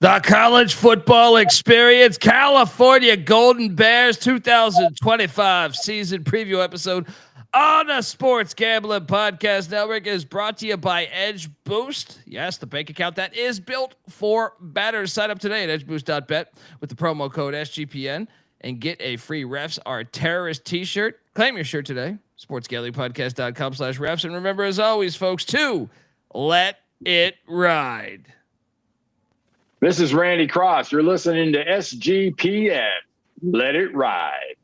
The college football experience, California Golden Bears 2025 season preview episode on the Sports Gambling Podcast Network is brought to you by Edge Boost. Yes, the bank account that is built for bettors. Sign up today at edgeboost.bet with the promo code SGPN and get a free Refs Are Terrorist t-shirt. Claim your shirt today. sportsgamblingpodcast.com/refs. And remember, as always, folks, to let it ride. This is Randy Cross. You're listening to SGPN. Let it ride.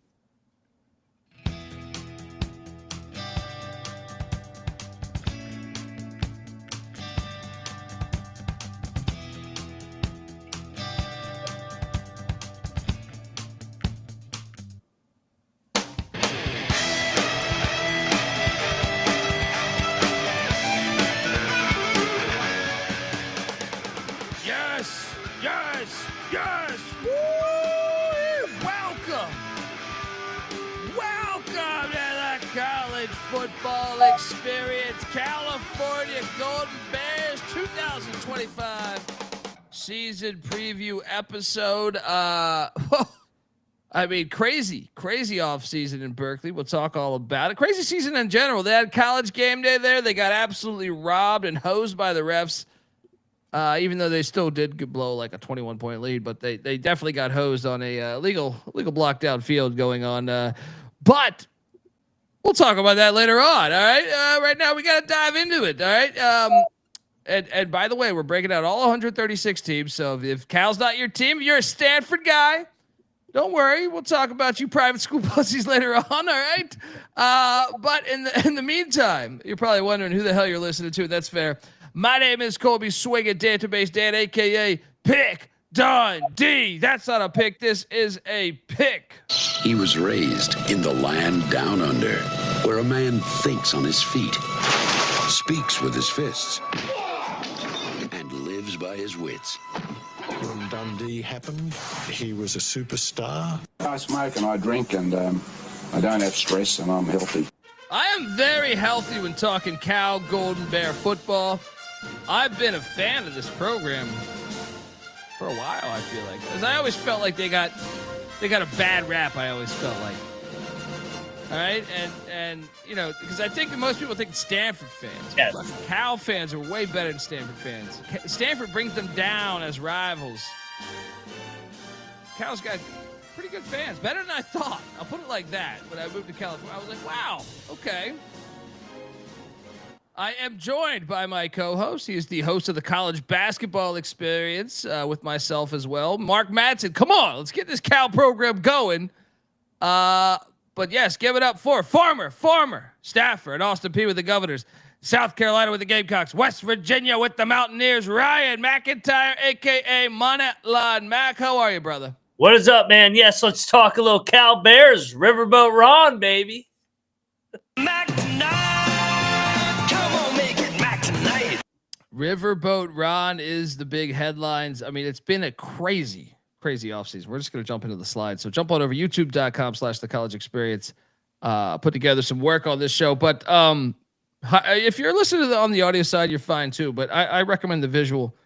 Yes. Woo! Welcome to the college football experience. California Golden Bears 2025 season preview episode. I mean, crazy off season in Berkeley. We'll talk all about it. Crazy season in general. They had college game day there. They got absolutely robbed and hosed by the refs. Even though they still did blow like a 21-point lead, but they definitely got hosed on a legal block down field going on. But we'll talk about that later on. All right. Right now we got to dive into it. All right. And by the way, we're breaking out all 136 teams. So if Cal's not your team, you're a Stanford guy. Don't worry. We'll talk about you private school pussies later on. All right. But in the meantime, you're probably wondering who the hell you're listening to. That's fair. My name is Colby Swinging Database Dan, a.k.a. Pick Dundee. That's not a pick. This is a pick. He was raised in the land down under, where a man thinks on his feet, speaks with his fists, and lives by his wits. When Dundee happened, he was a superstar. I smoke and I drink and I don't have stress and I'm healthy. I am very healthy when talking Cal Golden Bear football. I've been a fan of this program for a while, I feel like. Because I always felt like they got a bad rap, I always felt like. All right? And you know, because I think most people think Stanford fans. Yes. Cal fans are way better than Stanford fans. Stanford brings them down as rivals. Cal's got pretty good fans. Better than I thought. I'll put it like that. When I moved to California, I was like, wow, okay. I am joined by my co-host. He is the host of the college basketball experience with myself as well. Mark Madsen. Come on, let's get this Cal program going. But yes, give it up for Farmer, Stafford, and Austin P with the Governors. South Carolina with the Gamecocks. West Virginia with the Mountaineers. Ryan McIntyre, a.k.a. Monetline Mac. How are you, brother? What is up, man? Yes, let's talk a little Cal Bears. Riverboat Ron, baby. Mac tonight. Come on, make it Mac tonight. Riverboat Ron is the big headlines. I mean, it's been a crazy offseason. We're just going to jump into the slides. So jump on over youtube.com/the college experience. Put together some work on this show. But if you're listening on the audio side, you're fine too. But I recommend the visual.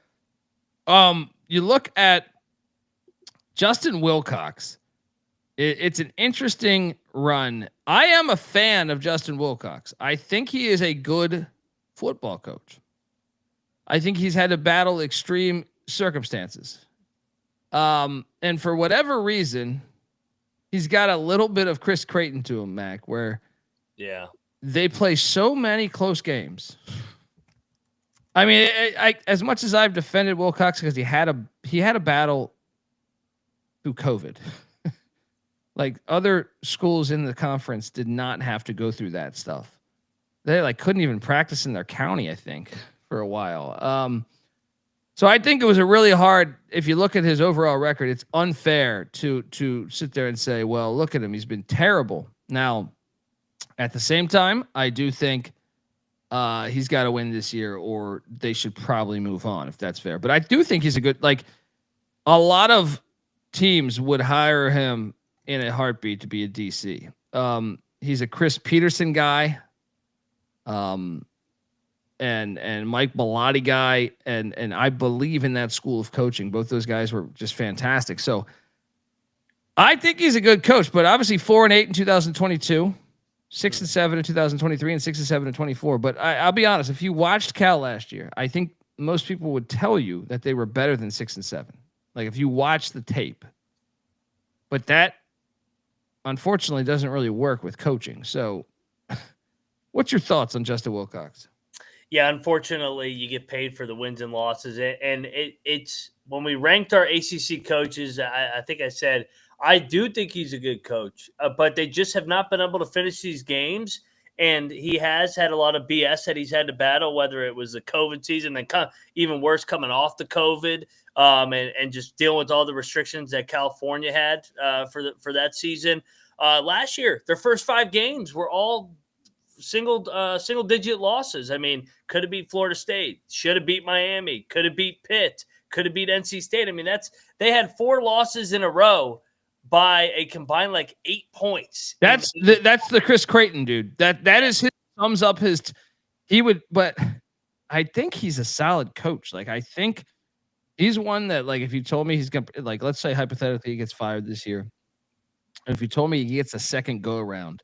You look at Justin Wilcox. It's an interesting run. I am a fan of Justin Wilcox. I think he is a good football coach. I think he's had to battle extreme circumstances. And for whatever reason, he's got a little bit of Chris Creighton to him, Mac, where they play so many close games. I mean, I as much as I've defended Wilcox because he had a battle through COVID. Like other schools in the conference did not have to go through that stuff. They like couldn't even practice in their county, I think, for a while. So I think it was a really hard, if you look at his overall record, it's unfair to sit there and say, well, look at him. He's been terrible. Now, at the same time, I do think he's got to win this year or they should probably move on, if that's fair. But I do think he's a good, like a lot of teams would hire him in a heartbeat to be a DC. He's a Chris Peterson guy. and Mike Bellotti guy, and I believe in that school of coaching. Both those guys were just fantastic. So I think he's a good coach, but obviously 4-8 in 2022, 6-7 in 2023, and 6-7 in 24. But I'll be honest, if you watched Cal last year, I think most people would tell you that they were better than 6-7. Like if you watch the tape, but that unfortunately doesn't really work with coaching. So what's your thoughts on Justin Wilcox? Yeah, unfortunately, you get paid for the wins and losses. And it's when we ranked our ACC coaches, I think I said, I do think he's a good coach, but they just have not been able to finish these games. And he has had a lot of BS that he's had to battle, whether it was the COVID season, then even worse, coming off the COVID, and just dealing with all the restrictions that California had for that season. Last year, their first 5 games were all single digit losses. I mean, could have beat Florida State, should have beat Miami, could have beat Pitt, could have beat NC State. I mean, they had 4 losses in a row by a combined like 8 points. That's the Chris Creighton dude. That is his thumbs up. But I think he's a solid coach. Like I think he's one that, like, if you told me he's gonna, like, let's say hypothetically he gets fired this year, and if you told me he gets a second go around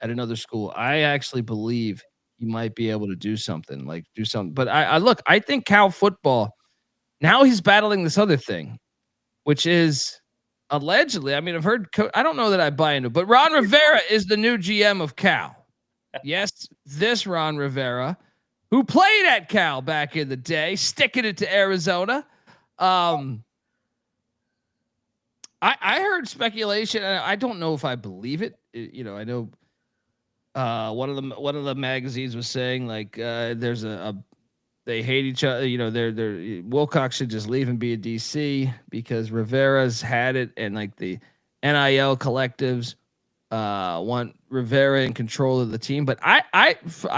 at another school, I actually believe he might be able to do something. But I think Cal football, now he's battling this other thing, which is allegedly, I mean, I've heard, I don't know that I buy into it, but Ron Rivera is the new GM of Cal. Yes, this Ron Rivera, who played at Cal back in the day, sticking it to Arizona. I heard speculation, and I don't know if I believe it. I know one of the magazines was saying like there's they hate each other. They're Wilcox should just leave and be a DC because Rivera's had it, and like the NIL collectives want Rivera in control of the team. But I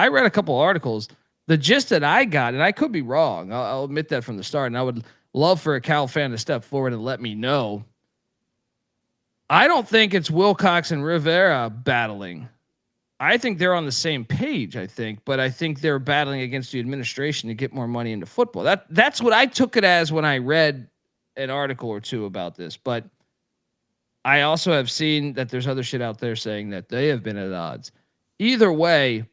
read a couple articles. The gist that I got, and I could be wrong, I'll admit that from the start, and I would love for a Cal fan to step forward and let me know. I don't think it's Wilcox and Rivera battling. I think they're on the same page, but I think they're battling against the administration to get more money into football. That's what I took it as when I read an article or two about this. But I also have seen that there's other shit out there saying that they have been at odds. Either way,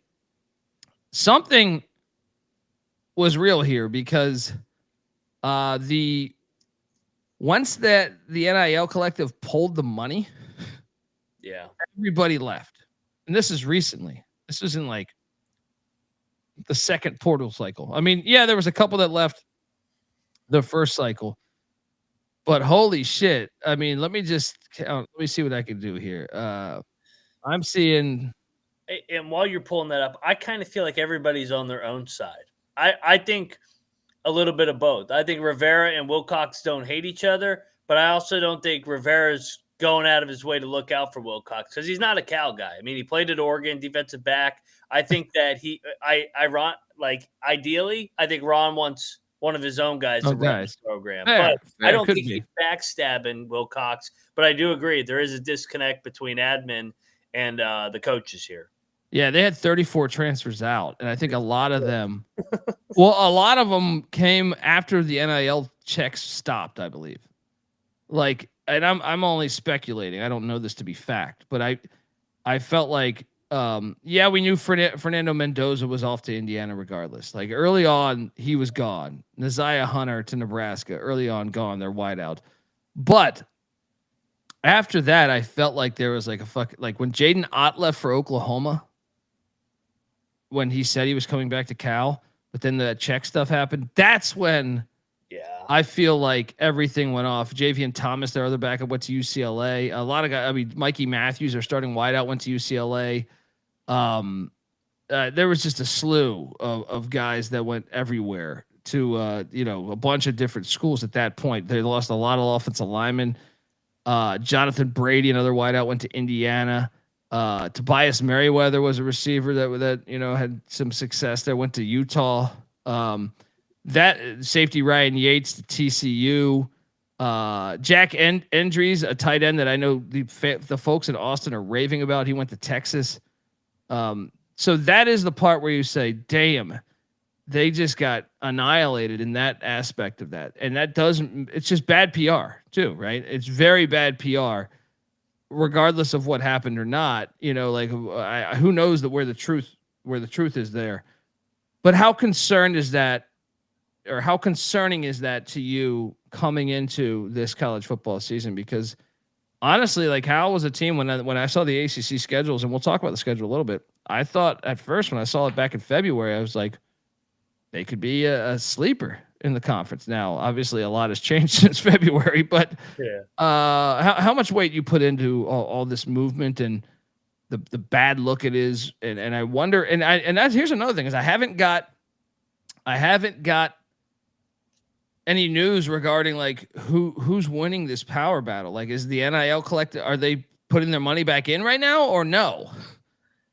something was real here because once that the NIL collective pulled the money, yeah, everybody left. And this is recently. This was in like the second portal cycle. I mean, yeah, there was a couple that left the first cycle, but holy shit. I mean, let me just count. Let me see what I can do here. I'm seeing. And while you're pulling that up, I kind of feel like everybody's on their own side. I think a little bit of both. I think Rivera and Wilcox don't hate each other, but I also don't think Rivera's going out of his way to look out for Wilcox because he's not a Cal guy. I mean, he played at Oregon, defensive back. I think that ideally, I think Ron wants one of his own guys to run this program. Fair, I don't think he's backstabbing Wilcox, but I do agree there is a disconnect between admin and the coaches here. Yeah, they had 34 transfers out, and I think a lot of them came after the NIL checks stopped, I believe. Like, and I'm only speculating. I don't know this to be fact, but I felt like we knew Fernando Mendoza was off to Indiana regardless. Like early on, he was gone. Neziah Hunter to Nebraska, early on gone. They're wide out. But after that, I felt like there was like when Jaden Ott left for Oklahoma, when he said he was coming back to Cal, but then the check stuff happened. That's when I feel like everything went off. Javian Thomas, their other backup, went to UCLA. A lot of guys, I mean, Mikey Matthews, their starting wideout, went to UCLA. There was just a slew of guys that went everywhere to, a bunch of different schools at that point. They lost a lot of offensive linemen. Jonathan Brady, another wideout, went to Indiana. Tobias Merriweather was a receiver that had some success there, went to Utah. That safety Ryan Yates to TCU, Jack Endries, a tight end that I know the folks in Austin are raving about. He went to Texas. So that is the part where you say, damn, they just got annihilated in that aspect of that. And that doesn't, it's just bad PR too, right? It's very bad PR, regardless of what happened or not. You know, like who knows where the truth is there. But how concerned is that, or how concerning is that to you coming into this college football season? Because honestly, like Cal was a team when I saw the ACC schedules, and we'll talk about the schedule a little bit. I thought at first when I saw it back in February, I was like, they could be a sleeper in the conference. Now, obviously, a lot has changed since February, but how much weight you put into all this movement and the bad look it is, and I wonder, and that's, here's another thing, is I haven't got any news regarding like who's winning this power battle. Like, is the NIL collective, are they putting their money back in right now or no?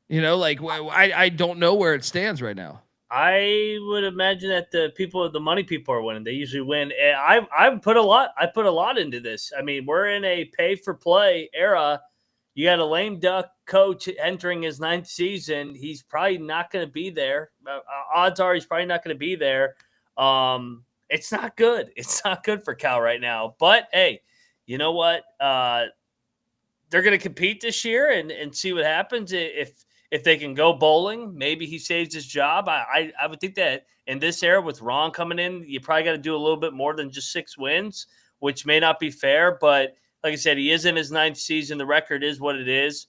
You know, like I don't know where it stands right now. I would imagine that the money people are winning. They usually win. I put a lot into this. I mean, we're in a pay for play era. You got a lame duck coach entering his 9th season. He's probably not going to be there. Odds are he's probably not going to be there. It's not good. It's not good for Cal right now. But hey, you know what? They're going to compete this year and see what happens. If they can go bowling, maybe he saves his job. I would think that in this era with Ron coming in, you probably got to do a little bit more than just 6 wins, which may not be fair. But like I said, he is in his 9th season. The record is what it is.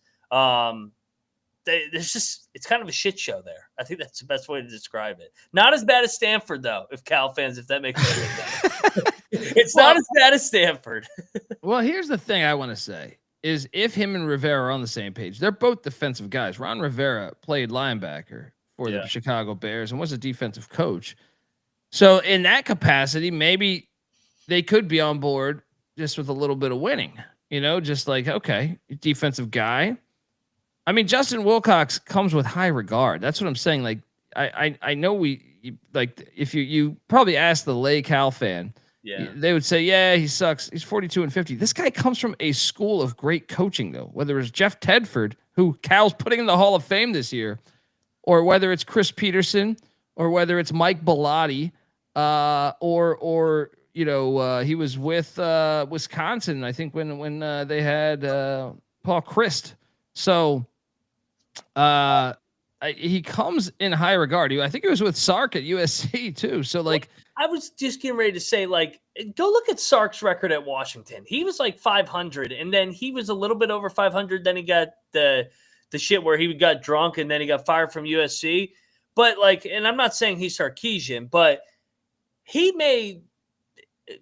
It's kind of a shit show there. I think that's the best way to describe it. Not as bad as Stanford, though, if Cal fans, if that makes sense. It's not as bad as Stanford. Well, here's the thing I want to say. Is if him and Rivera are on the same page, they're both defensive guys. Ron Rivera played linebacker for the Chicago Bears and was a defensive coach. So in that capacity, maybe they could be on board just with a little bit of winning, you know, just like, okay, defensive guy. I mean, Justin Wilcox comes with high regard. That's what I'm saying. Like, I know like if you probably ask the lay Cal fan, they would say, yeah, he sucks. He's 42-50. This guy comes from a school of great coaching, though. Whether it's Jeff Tedford, who Cal's putting in the Hall of Fame this year, or whether it's Chris Peterson, or whether it's Mike Bellotti, or you know, he was with Wisconsin, I think when they had Paul Christ. So he comes in high regard. I think he was with Sark at USC too. So like, I was just getting ready to say, like, go look at Sark's record at Washington. He was like 500, and then he was a little bit over 500. Then he got the shit where he got drunk, and then he got fired from USC. But like, and I'm not saying he's Sarkisian, but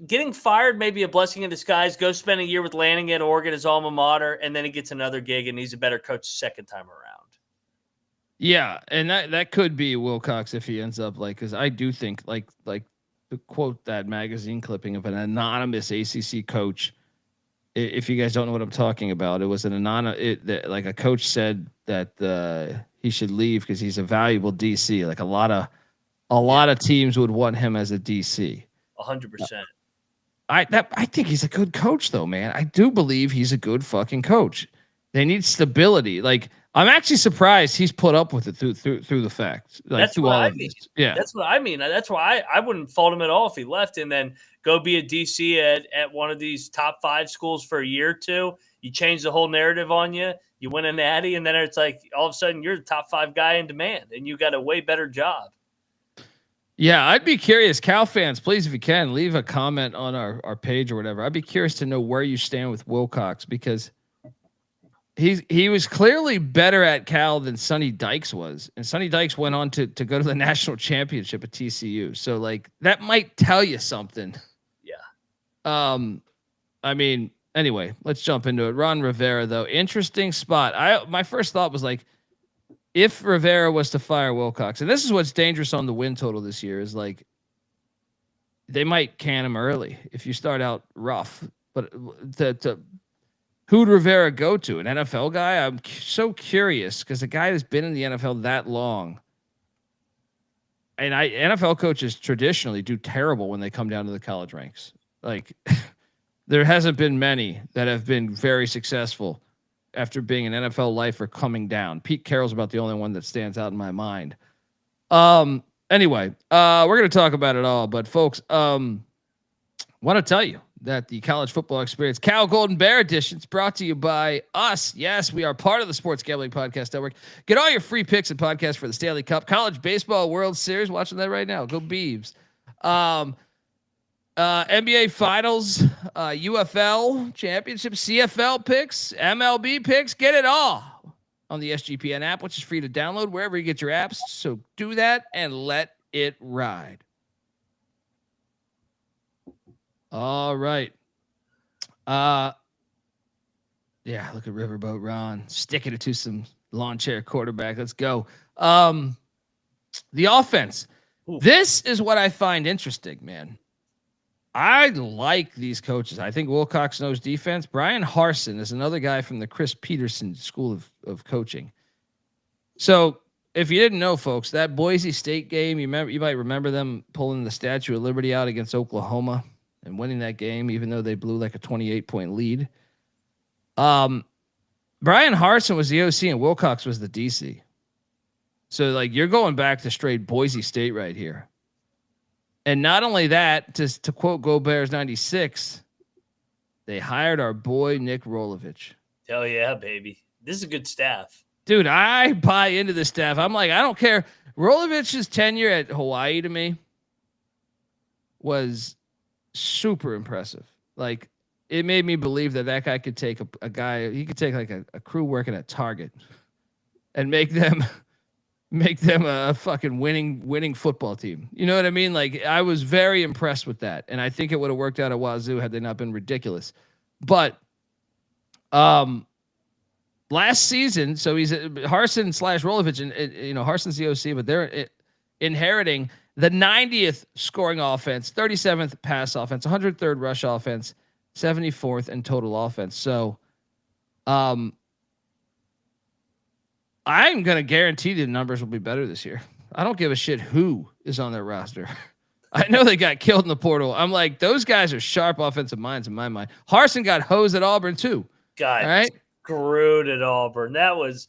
getting fired may be a blessing in disguise. Go spend a year with Lanning at Oregon, his alma mater, and then he gets another gig, and he's a better coach the second time around. Yeah, and that could be Wilcox if he ends up like, because I do think like to quote that magazine clipping of an anonymous ACC coach. If you guys don't know what I'm talking about, it was an like a coach said that he should leave because he's a valuable DC. Like a lot of teams would want him as a DC. 100%. I think he's a good coach though, man. I do believe he's a good fucking coach. They need stability. Like, I'm actually surprised he's put up with it through the facts. Like, that's what I mean. Yeah, that's what I mean. That's why I wouldn't fault him at all if he left and then go be a DC at one of these top 5 schools for a year or two. You change the whole narrative on you. You win a natty, and then it's like all of a sudden you're the top 5 guy in demand, and you got a way better job. Yeah, I'd be curious. Cal fans, please, if you can, leave a comment on our page or whatever. I'd be curious to know where you stand with Wilcox, because he was clearly better at Cal than Sonny Dykes was. And Sonny Dykes went on to go to the national championship at TCU. So like that might tell you something. Yeah. I mean, anyway, let's jump into it. Ron Rivera, though, interesting spot. My first thought was like, if Rivera was to fire Wilcox, and this is what's dangerous on the win total this year, is like they might can him early if you start out rough. But who'd Rivera go to? An NFL guy? I'm so curious because a guy that's been in the NFL that long, and NFL coaches traditionally do terrible when they come down to the college ranks. Like there hasn't been many that have been very successful after being an NFL lifer coming down. Pete Carroll's about the only one that stands out in my mind. Anyway, we're going to talk about it all, but folks, want to tell you that the College Football Experience Cal Golden Bear Edition is brought to you by us. Yes, we are part of the Sports Gambling Podcast Network. Get all your free picks and podcasts for the Stanley Cup, College Baseball World Series. Watching that right now. Go Beavs. NBA Finals, UFL Championship, CFL picks, MLB picks. Get it all on the SGPN app, which is free to download wherever you get your apps. So do that and let it ride. All right. Yeah, look at Riverboat Ron sticking it to some lawn chair quarterback. Let's go. The offense. Ooh. This is what I find interesting, man. I like these coaches. I think Wilcox knows defense. Bryan Harsin is another guy from the Chris Peterson School of Coaching. So if you didn't know, folks, that Boise State game, you might remember them pulling the Statue of Liberty out against Oklahoma and winning that game, even though they blew like a 28-point lead. Bryan Harsin was the OC and Wilcox was the DC. So like you're going back to straight Boise State right here. And not only that, to quote Go Bears 96, they hired our boy Nick Rolovich. Hell yeah, baby. This is a good staff. Dude, I buy into this staff. I'm like, I don't care. Rolovich's tenure at Hawaii to me was super impressive. Like, it made me believe that guy could take a guy, he could take like a crew working at Target and make them a fucking winning football team. You know what I mean? Like, I was very impressed with that. And I think it would have worked out at Wazoo had they not been ridiculous. But last season, so he's Harsin / Rolovich, and Harsin's the OC, but they're inheriting the 90th scoring offense, 37th pass offense, 103rd rush offense, 74th in total offense. So I'm going to guarantee the numbers will be better this year. I don't give a shit who is on their roster. I know they got killed in the portal. I'm like, those guys are sharp offensive minds in my mind. Harsin got hosed at Auburn too. God, right? Screwed at Auburn. That was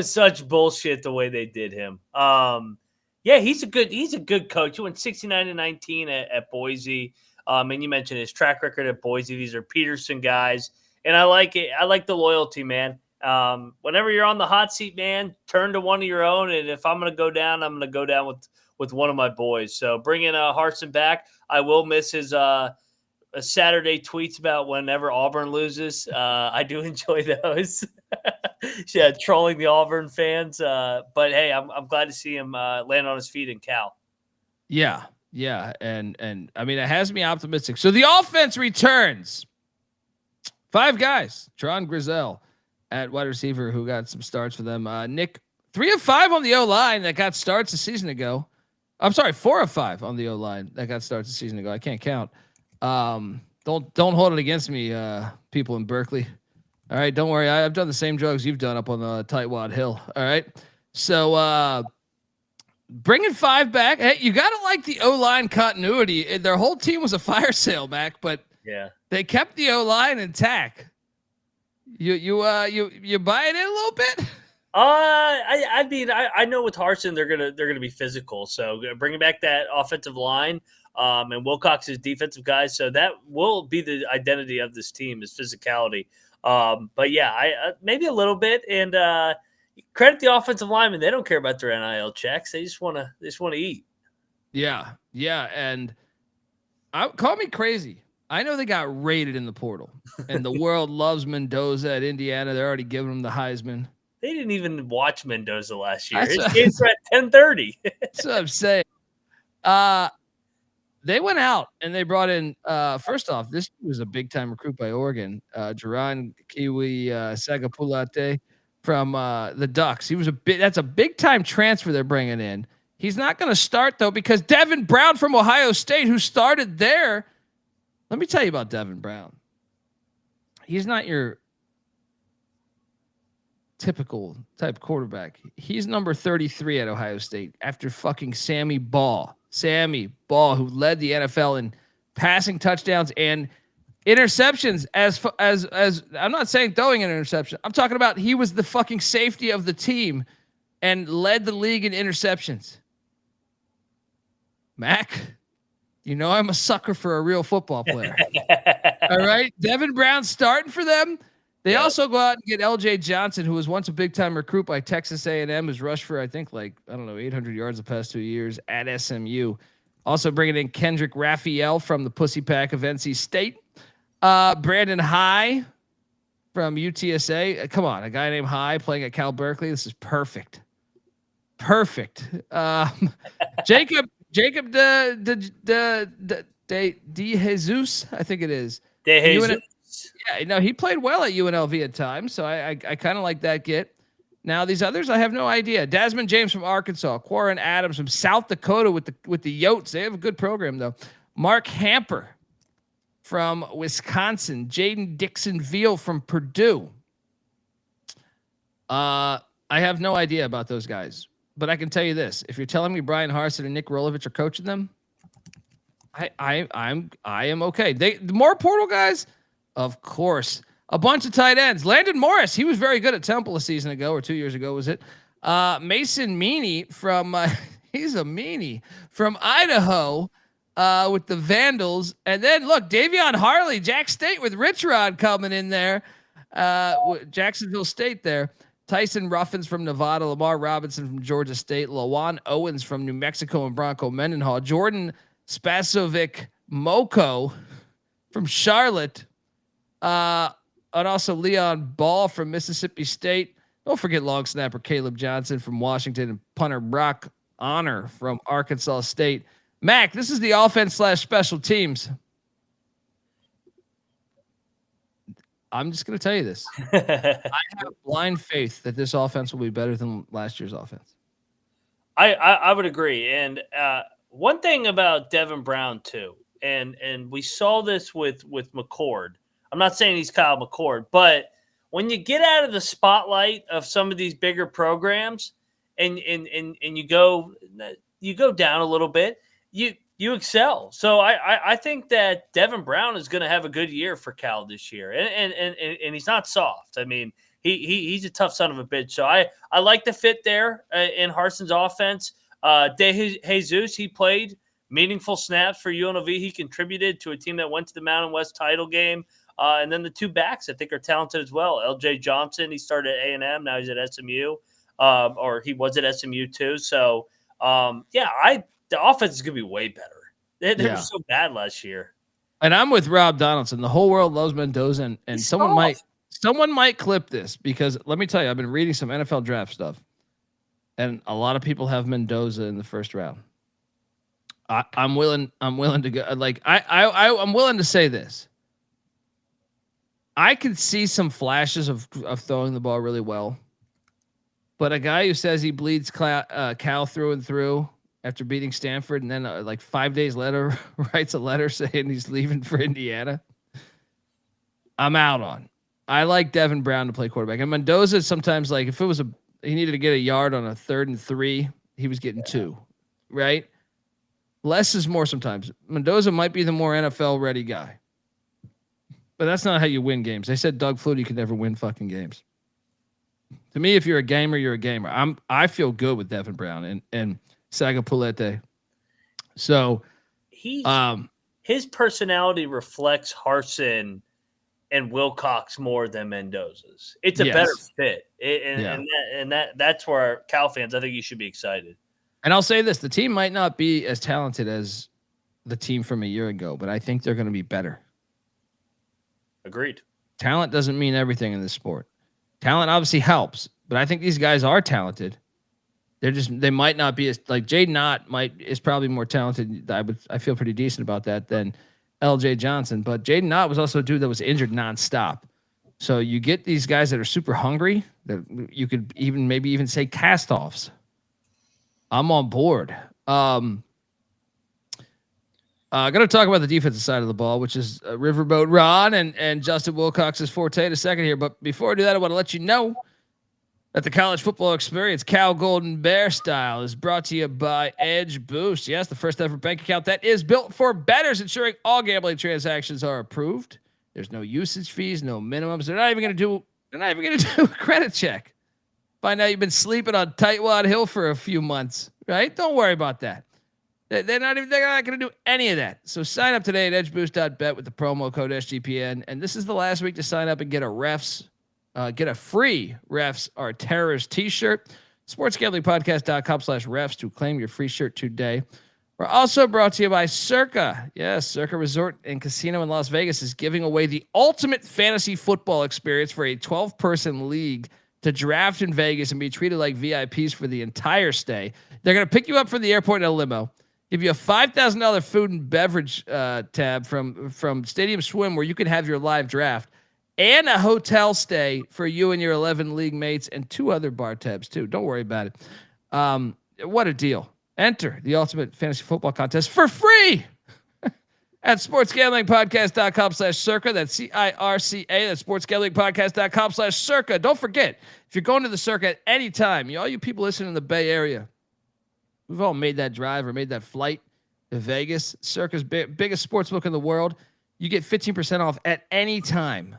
such bullshit the way they did him. Yeah, he's a good coach. He went 69-19 at Boise. And you mentioned his track record at Boise. These are Peterson guys, and I like it. I like the loyalty, man. Whenever you're on the hot seat, man, turn to one of your own. And if I'm going to go down, I'm going to go down with one of my boys. So bringing Harsin back. I will miss his Saturday tweets about whenever Auburn loses. I do enjoy those. Yeah, trolling the Auburn fans. But hey, I'm glad to see him land on his feet in Cal. Yeah. And I mean, it has me optimistic. So the offense returns. 5 guys. Trond, Grizzle at wide receiver who got some starts for them. Nick, 3 of 5 on the O-line that got starts a season ago. I'm sorry, 4 of 5 on the O-line that got starts a season ago. I can't count. Don't hold it against me, people in Berkeley. All right, don't worry. I've done the same drugs you've done up on the Tightwad Hill. All right. So bringing 5 back. Hey, you got to like the O-line continuity. Their whole team was a fire sale, Mac, but yeah, they kept the O-line intact. You buy it in a little bit? I mean, I know with Harsin they're gonna be physical. So bringing back that offensive line, and Wilcox is defensive guys. So that will be the identity of this team is physicality. But yeah, I maybe a little bit, and credit the offensive linemen. They don't care about their NIL checks. They just want to eat. Yeah, and call me crazy. I know they got raided in the portal, and the world loves Mendoza at Indiana. They're already giving him the Heisman. They didn't even watch Mendoza last year. His games were at 10:30. That's what I'm saying. They went out and they brought in. First off, this was a big time recruit by Oregon. Jaron Kiwi Sagapulate from the Ducks. That's a big time transfer they're bringing in. He's not going to start though because Devin Brown from Ohio State, who started there. Let me tell you about Devin Brown. He's not your typical type quarterback. He's number 33 at Ohio State after fucking Sammy Ball, who led the NFL in passing touchdowns and interceptions. As I'm not saying throwing an interception. I'm talking about he was the fucking safety of the team and led the league in interceptions. Mac, you know I'm a sucker for a real football player. All right. Devin Brown starting for them. They also go out and get LJ Johnson, who was once a big-time recruit by Texas A&M, who's rushed for, I think, 800 yards the past 2 years at SMU. Also bringing in Kendrick Raphael from the Pussy Pack of NC State. Brandon High from UTSA. Come on, a guy named High playing at Cal Berkeley. This is perfect. Perfect. Jacob De Jesus, I think it is. De Jesus. Yeah, no, he played well at UNLV at times, so I kind of like that get. Now these others, I have no idea. Desmond James from Arkansas, Quarren Adams from South Dakota with the Yotes. They have a good program though. Mark Hamper from Wisconsin, Jaden Dixon-Veal from Purdue. I have no idea about those guys, but I can tell you this: if you're telling me Bryan Harsin and Nick Rolovich are coaching them, I am okay. The more portal guys. Of course, a bunch of tight ends. Landon Morris, he was very good at Temple a season ago or 2 years ago, was it? Mason Meany from he's a meanie from Idaho with the Vandals, and then look, Davion Harley, Jack State with Rich Rod coming in there, Jacksonville State there. Tyson Ruffins from Nevada, Lamar Robinson from Georgia State, Lawan Owens from New Mexico and Bronco Mendenhall, Jordan Spasovic Moko from Charlotte. And also Leon Ball from Mississippi State. Don't forget long snapper Caleb Johnson from Washington and punter Brock Honor from Arkansas State. Mac, this is the offense/special teams. I'm just going to tell you this. I have blind faith that this offense will be better than last year's offense. I would agree. And one thing about Devin Brown too, and we saw this with McCord. I'm not saying he's Kyle McCord, but when you get out of the spotlight of some of these bigger programs and you go down a little bit, you excel. So I think that Devin Brown is going to have a good year for Cal this year, and he's not soft. I mean, he's a tough son of a bitch. So I like the fit there in Harsin's offense. De Jesus, he played meaningful snaps for UNLV. He contributed to a team that went to the Mountain West title game. And then the two backs, I think, are talented as well. LJ Johnson, he started at A&M. Now he's at SMU, or he was at SMU too. So, the offense is going to be way better. They were so bad last year. And I'm with Rob Donaldson. The whole world loves Mendoza, and someone might clip this because let me tell you, I've been reading some NFL draft stuff, and a lot of people have Mendoza in the first round. I'm willing to go. I'm willing to say this. I could see some flashes of throwing the ball really well, but a guy who says he bleeds Cal through and through after beating Stanford, and then 5 days later writes a letter saying he's leaving for Indiana, I'm out on. I like Devin Brown to play quarterback, and Mendoza sometimes if it was he needed to get a yard on a 3rd and 3, he was getting 2, right? Less is more sometimes. Mendoza might be the more NFL ready guy. But that's not how you win games. They said Doug Flutie could never win fucking games. To me, if you're a gamer, you're a gamer. I feel good with Devin Brown and Saga Pulete. So his personality reflects Harsin and Wilcox more than Mendoza's. It's a better fit. That's where Cal fans, I think you should be excited. And I'll say this, the team might not be as talented as the team from a year ago, but I think they're going to be better. Agreed. Talent doesn't mean everything in this sport. Talent obviously helps, but I think these guys are talented. They might not be as Jaden Ott is probably more talented. I feel pretty decent about that than LJ Johnson, but Jaden Ott was also a dude that was injured nonstop. So you get these guys that are super hungry that you could maybe even say cast-offs. I'm on board. Going to talk about the defensive side of the ball, which is Riverboat Ron and Justin Wilcox's forte in a second here. But before I do that, I want to let you know that the college football experience, Cal Golden Bear style, is brought to you by Edge Boost. Yes, the first ever bank account that is built for bettors, ensuring all gambling transactions are approved. There's no usage fees, no minimums. They're not even going to do a credit check. Find out you've been sleeping on Tightwad Hill for a few months, right? Don't worry about that. They're not going to do any of that. So sign up today at edgeboost.bet with the promo code SGPN. And this is the last week to sign up and get a free refs are terrorist t-shirt. Sportsgamblingpodcast.com/refs to claim your free shirt today. We're also brought to you by Circa. Yes, Circa Resort and Casino in Las Vegas is giving away the ultimate fantasy football experience for a 12-person league to draft in Vegas and be treated like VIPs for the entire stay. They're going to pick you up from the airport in a limo, give you a $5,000 food and beverage tab from Stadium Swim where you can have your live draft, and a hotel stay for you and your 11 league mates, and 2 other bar tabs too. Don't worry about it. What a deal. Enter the ultimate fantasy football contest for free at sportsgamblingpodcast.com/circa. That's CIRCA. That's sportsgamblingpodcast.com/circa. Don't forget, if you're going to the Circa at any time, all you people listening in the Bay Area, we've all made that drive or made that flight to Vegas. Circa's biggest sportsbook in the world. You get 15% off at any time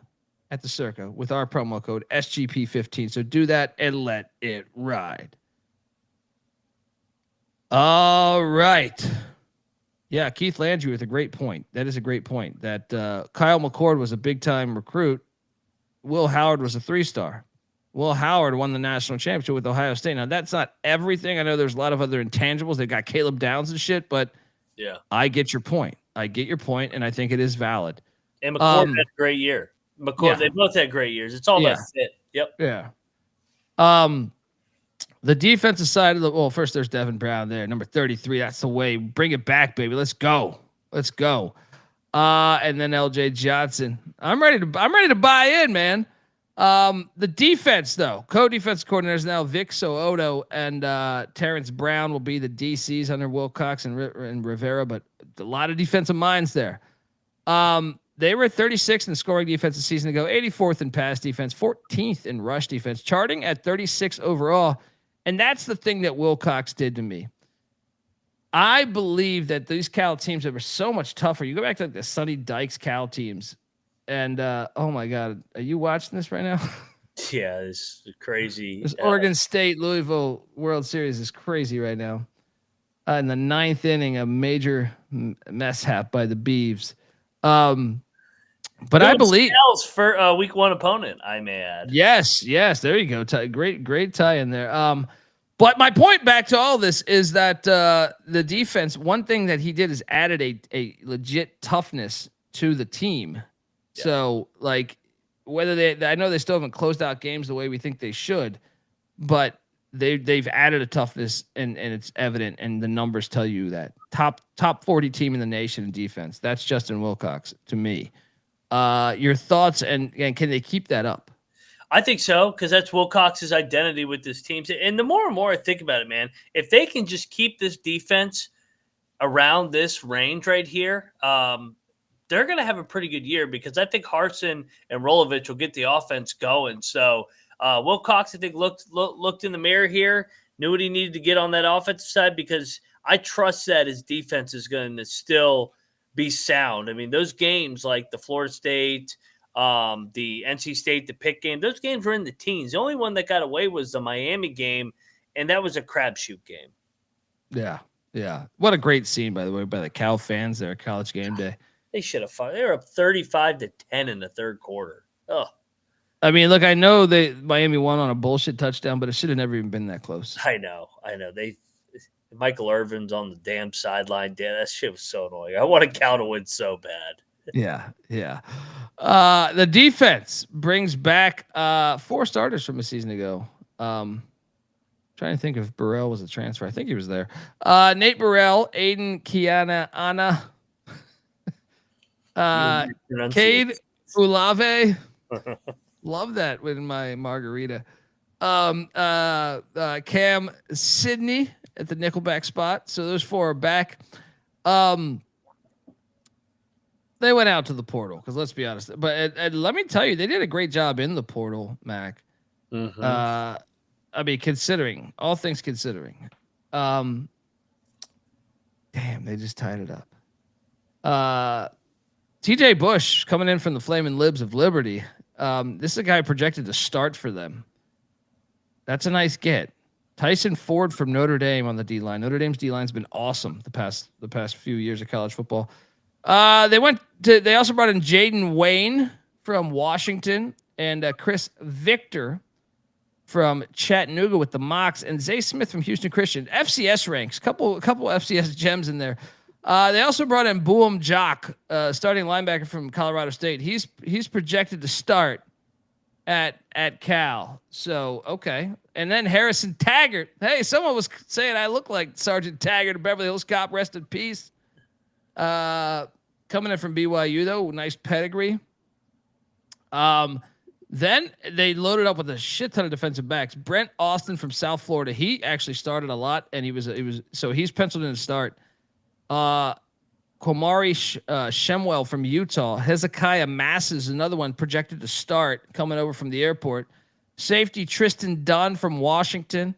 at the Circa with our promo code SGP15. So do that and let it ride. All right. Yeah, Keith Landry with a great point. That is a great point. That Kyle McCord was a big-time recruit. Will Howard was a 3-star. Will Howard won the national championship with Ohio State. Now, that's not everything. I know there's a lot of other intangibles. They've got Caleb Downs and shit, but yeah, I get your point. And I think it is valid. And McCord had a great year. They both had great years. It's all about fit. Yep. Yeah. The defensive side of first there's Devin Brown there, number 33. That's the way. Bring it back, baby. Let's go. And then LJ Johnson. I'm ready to buy in, man. The defense, though. Co-defense coordinators now Vic So'oto and Terrence Brown will be the DCs under Wilcox and Rivera, but a lot of defensive minds there. They were 36th in scoring defense a season ago, 84th in pass defense, 14th in rush defense, charting at 36 overall. And that's the thing that Wilcox did to me. I believe that these Cal teams that were so much tougher. You go back to the Sonny Dykes Cal teams, and oh my God, are you watching this right now? Yeah, it's crazy. This Oregon State Louisville World Series is crazy right now. In the 9th inning, a major mishap by the Beavs. But I believe Cal's for week 1 opponent, I may add. Yes, there you go. Great tie in there. But my point back to all this is that the defense, one thing that he did is added a legit toughness to the team. Yeah. So like whether I know they still haven't closed out games the way we think they should, but they've added a toughness and it's evident, and the numbers tell you that. Top 40 team in the nation in defense. That's Justin Wilcox to me. Your thoughts and can they keep that up? I think so, because that's Wilcox's identity with this team. And the more and more I think about it, man, if they can just keep this defense around this range right here, they're going to have a pretty good year, because I think Harsin and Rolovich will get the offense going. So Wilcox, I think, looked in the mirror here, knew what he needed to get on that offensive side, because I trust that his defense is going to still be sound. I mean, those games like the Florida State, the NC State, the Pitt game, those games were in the teens. The only one that got away was the Miami game, and that was a crapshoot game. Yeah. What a great scene, by the way, by the Cal fans there at College Game Day. They should have fought. They were up 35-10 in the third quarter. Oh, I mean, look, I know Miami won on a bullshit touchdown, but it should have never even been that close. I know. Michael Irvin's on the damn sideline. Damn, that shit was so annoying. I want Cal to win so bad. Yeah. The defense brings back 4 starters from a season ago. Trying to think if Burrell was a transfer. I think he was there. Nate Burrell, Aiden Kiana Anna, Cade Ulave. Love that with my margarita. Cam Sidney at the nickelback spot. So those 4 are back. They went out to the portal, because let's be honest. But let me tell you, they did a great job in the portal, Mac. Mm-hmm. I mean, considering all things considering, damn, they just tied it up. TJ Bush coming in from the Flaming Libs of Liberty. This is a guy projected to start for them. That's a nice get. Tyson Ford from Notre Dame on the D line. Notre Dame's D line's been awesome the past few years of college football. They also brought in Jaden Wayne from Washington and Chris Victor from Chattanooga with the Mocs, and Zay Smith from Houston Christian. FCS ranks, couple FCS gems in there. They also brought in Boom Jock, starting linebacker from Colorado State. He's projected to start at Cal. So okay. And then Harrison Taggart. Hey, someone was saying I look like Sergeant Taggart, a Beverly Hills Cop. Rest in peace. Coming in from BYU though, nice pedigree. Then they loaded up with a shit ton of defensive backs. Brent Austin from South Florida. He actually started a lot, and he's penciled in to start. Komari Shemwell from Utah. Hezekiah Masses, another one projected to start, coming over from the airport. Safety Tristan Dunn from Washington.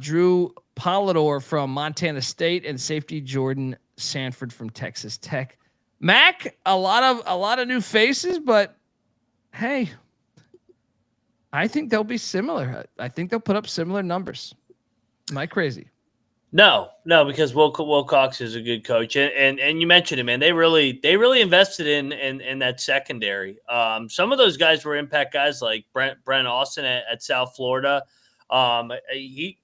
Drew Polidor from Montana State, and safety Jordan Sanford from Texas Tech. Mac, a lot of new faces, but hey, I think they'll be similar. I think they'll put up similar numbers. Am I crazy? No, because Wilcox is a good coach, and you mentioned it, man. They really invested in that secondary. Some of those guys were impact guys, like Brent Austin at South Florida. He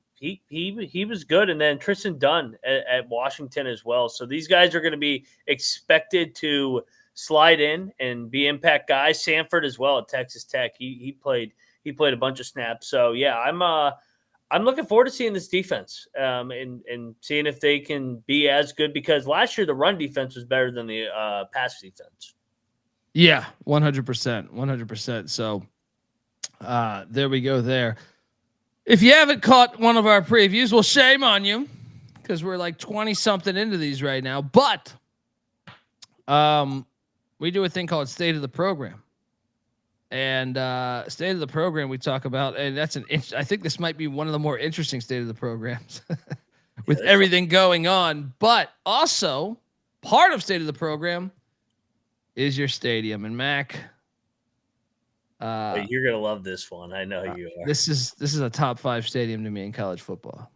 was good, and then Tristan Dunn at Washington as well. So these guys are going to be expected to slide in and be impact guys. Sanford as well at Texas Tech. He played a bunch of snaps. So yeah, I'm looking forward to seeing this defense and seeing if they can be as good, because last year the run defense was better than the pass defense. Yeah, 100%. So there we go there. If you haven't caught one of our previews, well, shame on you, because we're like 20 something into these right now. But we do a thing called State of the Program. And State of the Program we talk about, and that's I think this might be one of the more interesting State of the Programs with everything going on. But also part of State of the Program is your stadium. And Mac, you're gonna love this one. I know you are. This is a top 5 stadium to me in college football.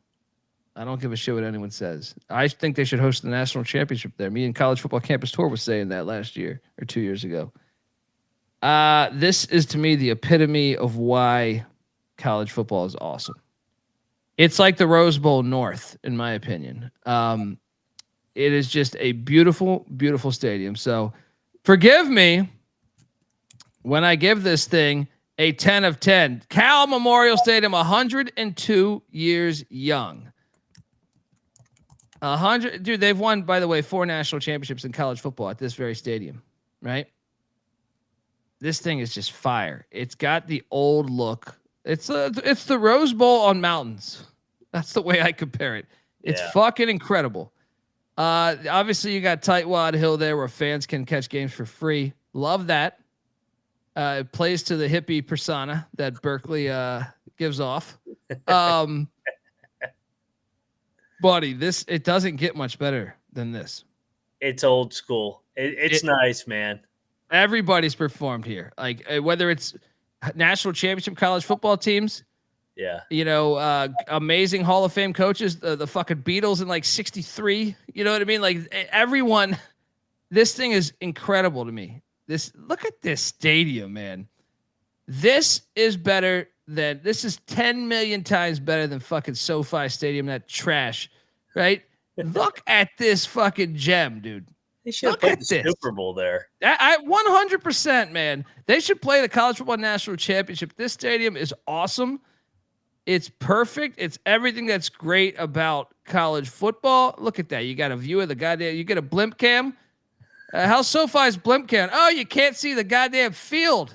I don't give a shit what anyone says. I think they should host the national championship there. Me and College Football Campus Tour was saying that last year or 2 years ago. This is to me the epitome of why college football is awesome. It's like the Rose Bowl North, in my opinion. It is just a beautiful, beautiful stadium. So forgive me when I give this thing a 10 of 10. Cal Memorial Stadium, 102 years young. 100, dude, they've won, by the way, 4 national championships in college football at this very stadium, right? This thing is just fire. It's got the old look. It's the Rose Bowl on mountains. That's the way I compare it. It's fucking incredible. Obviously you got Tightwad Hill there where fans can catch games for free. Love that. It plays to the hippie persona that Berkeley gives off. Buddy, it doesn't get much better than this. It's old school. It's nice, man. Everybody's performed here, like whether it's national championship college football teams, amazing Hall of Fame coaches, the fucking Beatles in like '63. You know what I mean? Like everyone, this thing is incredible to me. Look at this stadium, man. This is 10 million times better than fucking SoFi Stadium, that trash, right? Look at this fucking gem, dude. They should have played the Super Bowl there. I 100%, man. They should play the College Football National Championship. This stadium is awesome. It's perfect. It's everything that's great about college football. Look at that. You got a view of the goddamn. You get a blimp cam. How's SoFi's blimp cam? Oh, you can't see the goddamn field.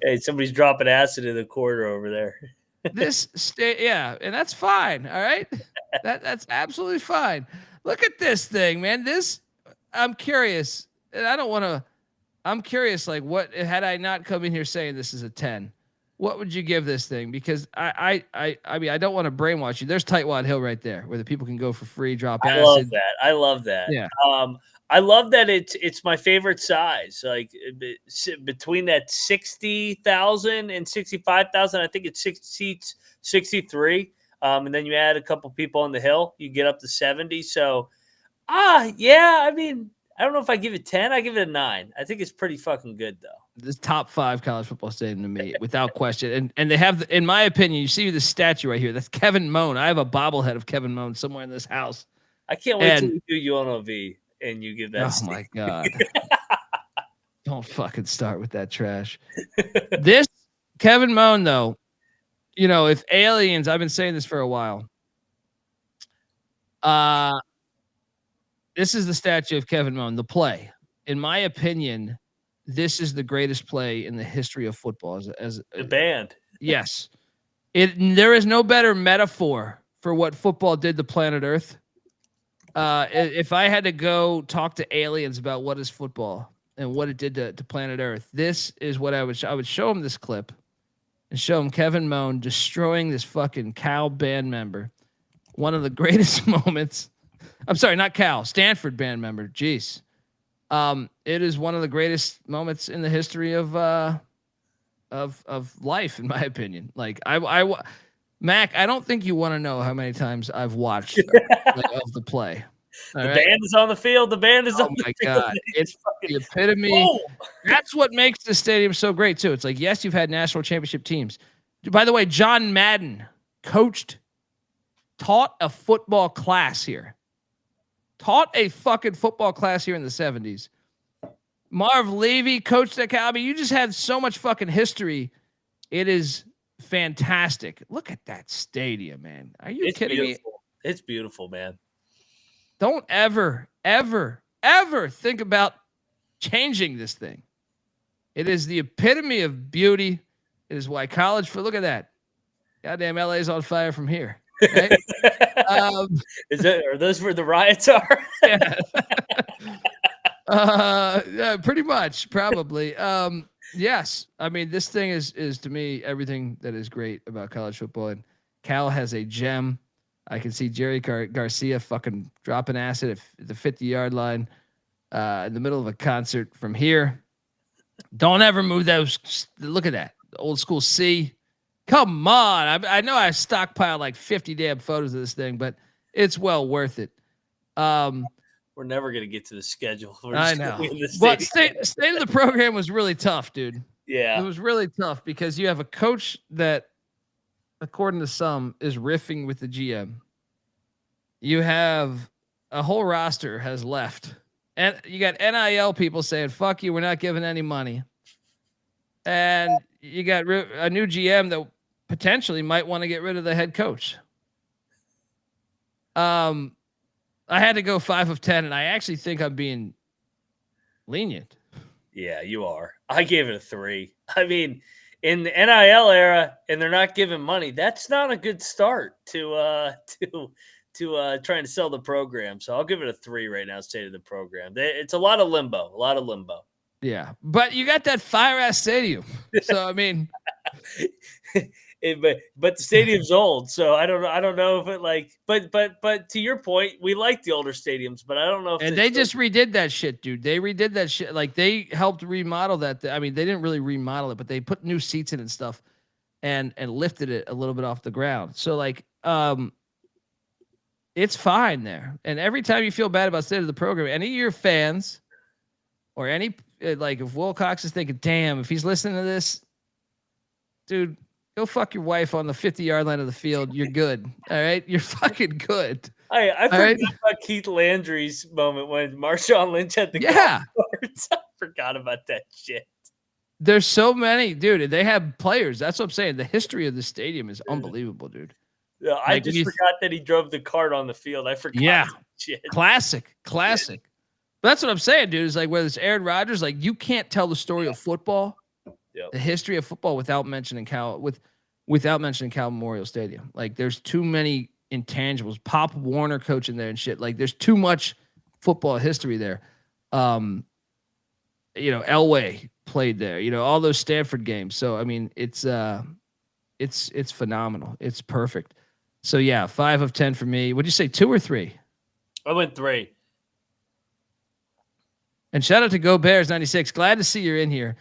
Hey, somebody's dropping acid in the corner over there. And that's fine. All right, that's absolutely fine. Look at this thing, man. I'm curious, and I'm curious, like, what had I not come in here saying this is a 10? What would you give this thing? Because I mean, I don't want to brainwash you. There's Tightwad Hill right there where the people can go for free, drop acid. I love that. Yeah. I love that it's my favorite size. Like between that 60,000 and 65,000, I think it's 6 seats, 63. And then you add a couple people on the hill, you get up to 70. So, yeah, I mean, I don't know if I give it 10. I give it a 9. I think it's pretty fucking good, though. This top 5 college football stadium to me, without question. And they have, in my opinion, you see this statue right here. That's Kevin Moan. I have a bobblehead of Kevin Moan somewhere in this house. I can't wait till you do UNLV and you give that. Oh my God. Don't fucking start with that trash. This Kevin Moan, though, you know, if aliens, I've been saying this for a while. This is the statue of Kevin Moan, the play. In my opinion, this is the greatest play in the history of football. As the band. Yes. There is no better metaphor for what football did to planet Earth. If I had to go talk to aliens about what is football and what it did to planet Earth, this is what I would show them this clip and show them Kevin Moan destroying this fucking Cal band member. One of the greatest moments. I'm sorry, not Cal, Stanford band member. Jeez. It is one of the greatest moments in the history of life, in my opinion. Like Mac, I don't think you want to know how many times I've watched of the play. The band is on the field. The band is on the field. Oh my God. It's the epitome. Whoa. That's what makes the stadium so great too. It's like, yes, you've had national championship teams. By the way, John Madden taught a football class here. Taught a fucking football class here in the 70s. Marv Levy coached at Cal. I mean, you just had so much fucking history. It is fantastic. Look at that stadium, man. Are you kidding me? It's beautiful, man. Don't ever think about changing this thing. It is the epitome of beauty. It is why college look at that. Goddamn LA's on fire from here. Right? Are those where the riots are? Yeah, pretty much, probably. Yes, I mean, this thing is to me everything that is great about college football. And Cal has a gem. I can see Jerry Garcia fucking dropping acid at the 50-yard line in the middle of a concert from here. Don't ever move those. Look at that, the old school C. Come on. I know I stockpiled like 50 damn photos of this thing, but it's well worth it. We're never going to get to the schedule. I know. But state of the program was really tough, dude. Yeah. It was really tough because you have a coach that, according to some, is riffing with the GM. You have a whole roster has left. And you got NIL people saying, fuck you, we're not giving any money. And you got a new GM that potentially might want to get rid of the head coach. I had to go 5 of 10, and I actually think I'm being lenient. Yeah, you are. I gave it a 3. I mean, in the NIL era, and they're not giving money, that's not a good start to trying to sell the program. So I'll give it a 3 right now. State of the program. It's a lot of limbo. Yeah, but you got that fire ass stadium. So I mean, but the stadium's old, so I don't know if it like. But to your point, we like the older stadiums, but I don't know if. And they just redid that shit, dude. They redid that shit. Like they helped remodel that. I mean, they didn't really remodel it, but they put new seats in and stuff, and lifted it a little bit off the ground. So like, it's fine there. And every time you feel bad about state of the program, any of your fans, or any. Like if Wilcox is thinking, damn, if he's listening to this, dude, go fuck your wife on the 50-yard line of the field. You're good. All right. You're fucking good. I forgot about Keith Landry's moment when Marshawn Lynch had the I forgot about that shit. There's so many, dude. They have players. That's what I'm saying. The history of the stadium is unbelievable, dude. Yeah, I just forgot that he drove the cart on the field. I forgot. Yeah. Shit. Classic. Yeah. But that's what I'm saying, dude. Is like whether it's Aaron Rodgers, like you can't tell the story of football, the history of football without mentioning Cal Memorial Stadium. Like there's too many intangibles. Pop Warner coaching there and shit. Like there's too much football history there. Elway played there. All those Stanford games. So I mean, it's phenomenal. It's perfect. So yeah, 5 of 10 for me. Would you say 2 or 3? I went 3. And shout out to Go Bears 96. Glad to see you're in here.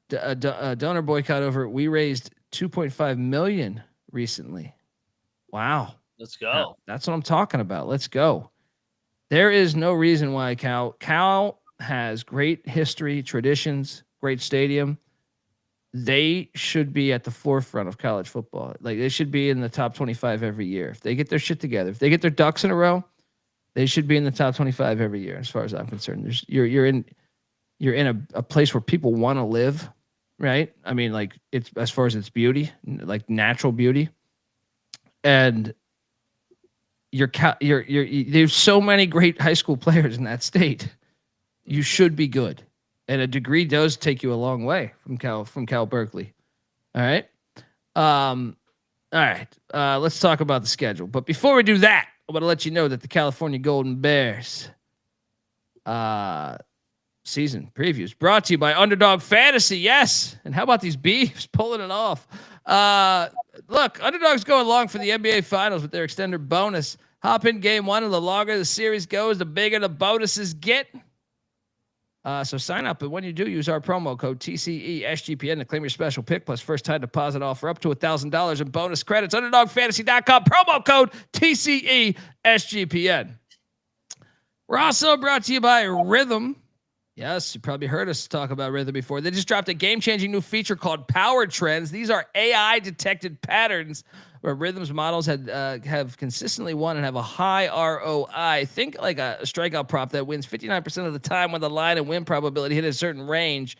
Donor boycott over. We raised $2.5 million recently. Wow. Let's go. That's what I'm talking about. Let's go. There is no reason why Cal has great history, traditions, great stadium. They should be at the forefront of college football. Like they should be in the top 25 every year. If they get their shit together, if they get their ducks in a row, they should be in the top 25 every year. As far as I'm concerned, you're in a place where people want to live, right? I mean, like it's as far as its beauty, like natural beauty, and there's so many great high school players in that state. You should be good. And a degree does take you a long way from Cal Berkeley. All right. All right. Let's talk about the schedule. But before we do that, I'm going to let you know that the California Golden Bears season previews brought to you by Underdog Fantasy. Yes. And how about these Beavs pulling it off? Look, Underdog's going long for the NBA Finals with their extended bonus. Hop in game one, and the longer the series goes, the bigger the bonuses get. So sign up, and when you do, use our promo code TCESGPN to claim your special pick plus first time deposit offer up to $1,000 in bonus credits. UnderdogFantasy.com, promo code TCESGPN. We're also brought to you by Rhythm. Yes, you probably heard us talk about Rhythm before. They just dropped a game-changing new feature called Power Trends. These are AI-detected patterns where Rhythm's models have consistently won and have a high ROI. Think like a strikeout prop that wins 59% of the time when the line and win probability hit a certain range.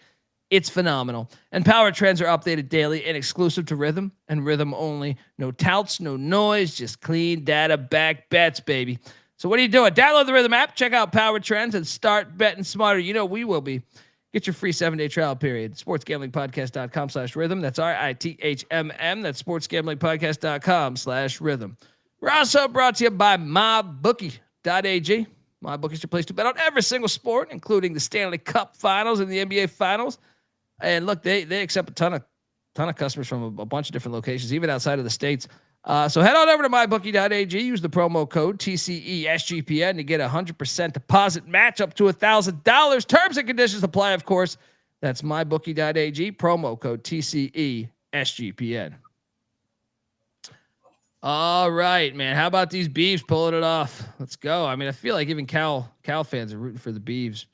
It's phenomenal. And Power Trends are updated daily and exclusive to Rhythm and Rhythm only. No touts, no noise, just clean data-backed bets, baby. So what are you doing? Download the Rhythm app, check out Power Trends, and start betting smarter. You know we will be. Get your free 7-day trial period. SportsGamblingPodcast.com/rhythm. That's RITHMM. That's SportsGamblingPodcast.com/rhythm. We're also brought to you by MyBookie.ag. MyBookie is your place to bet on every single sport, including the Stanley Cup Finals and the NBA Finals. And look, they accept a ton of customers from a bunch of different locations, even outside of the states. So head on over to mybookie.ag. Use the promo code TCESGPN to get a 100% deposit match up to $1,000. Terms and conditions apply, of course. That's mybookie.ag. Promo code TCESGPN. All right, man. How about these Beavs pulling it off? Let's go. I mean, I feel like even Cal fans are rooting for the Beavs,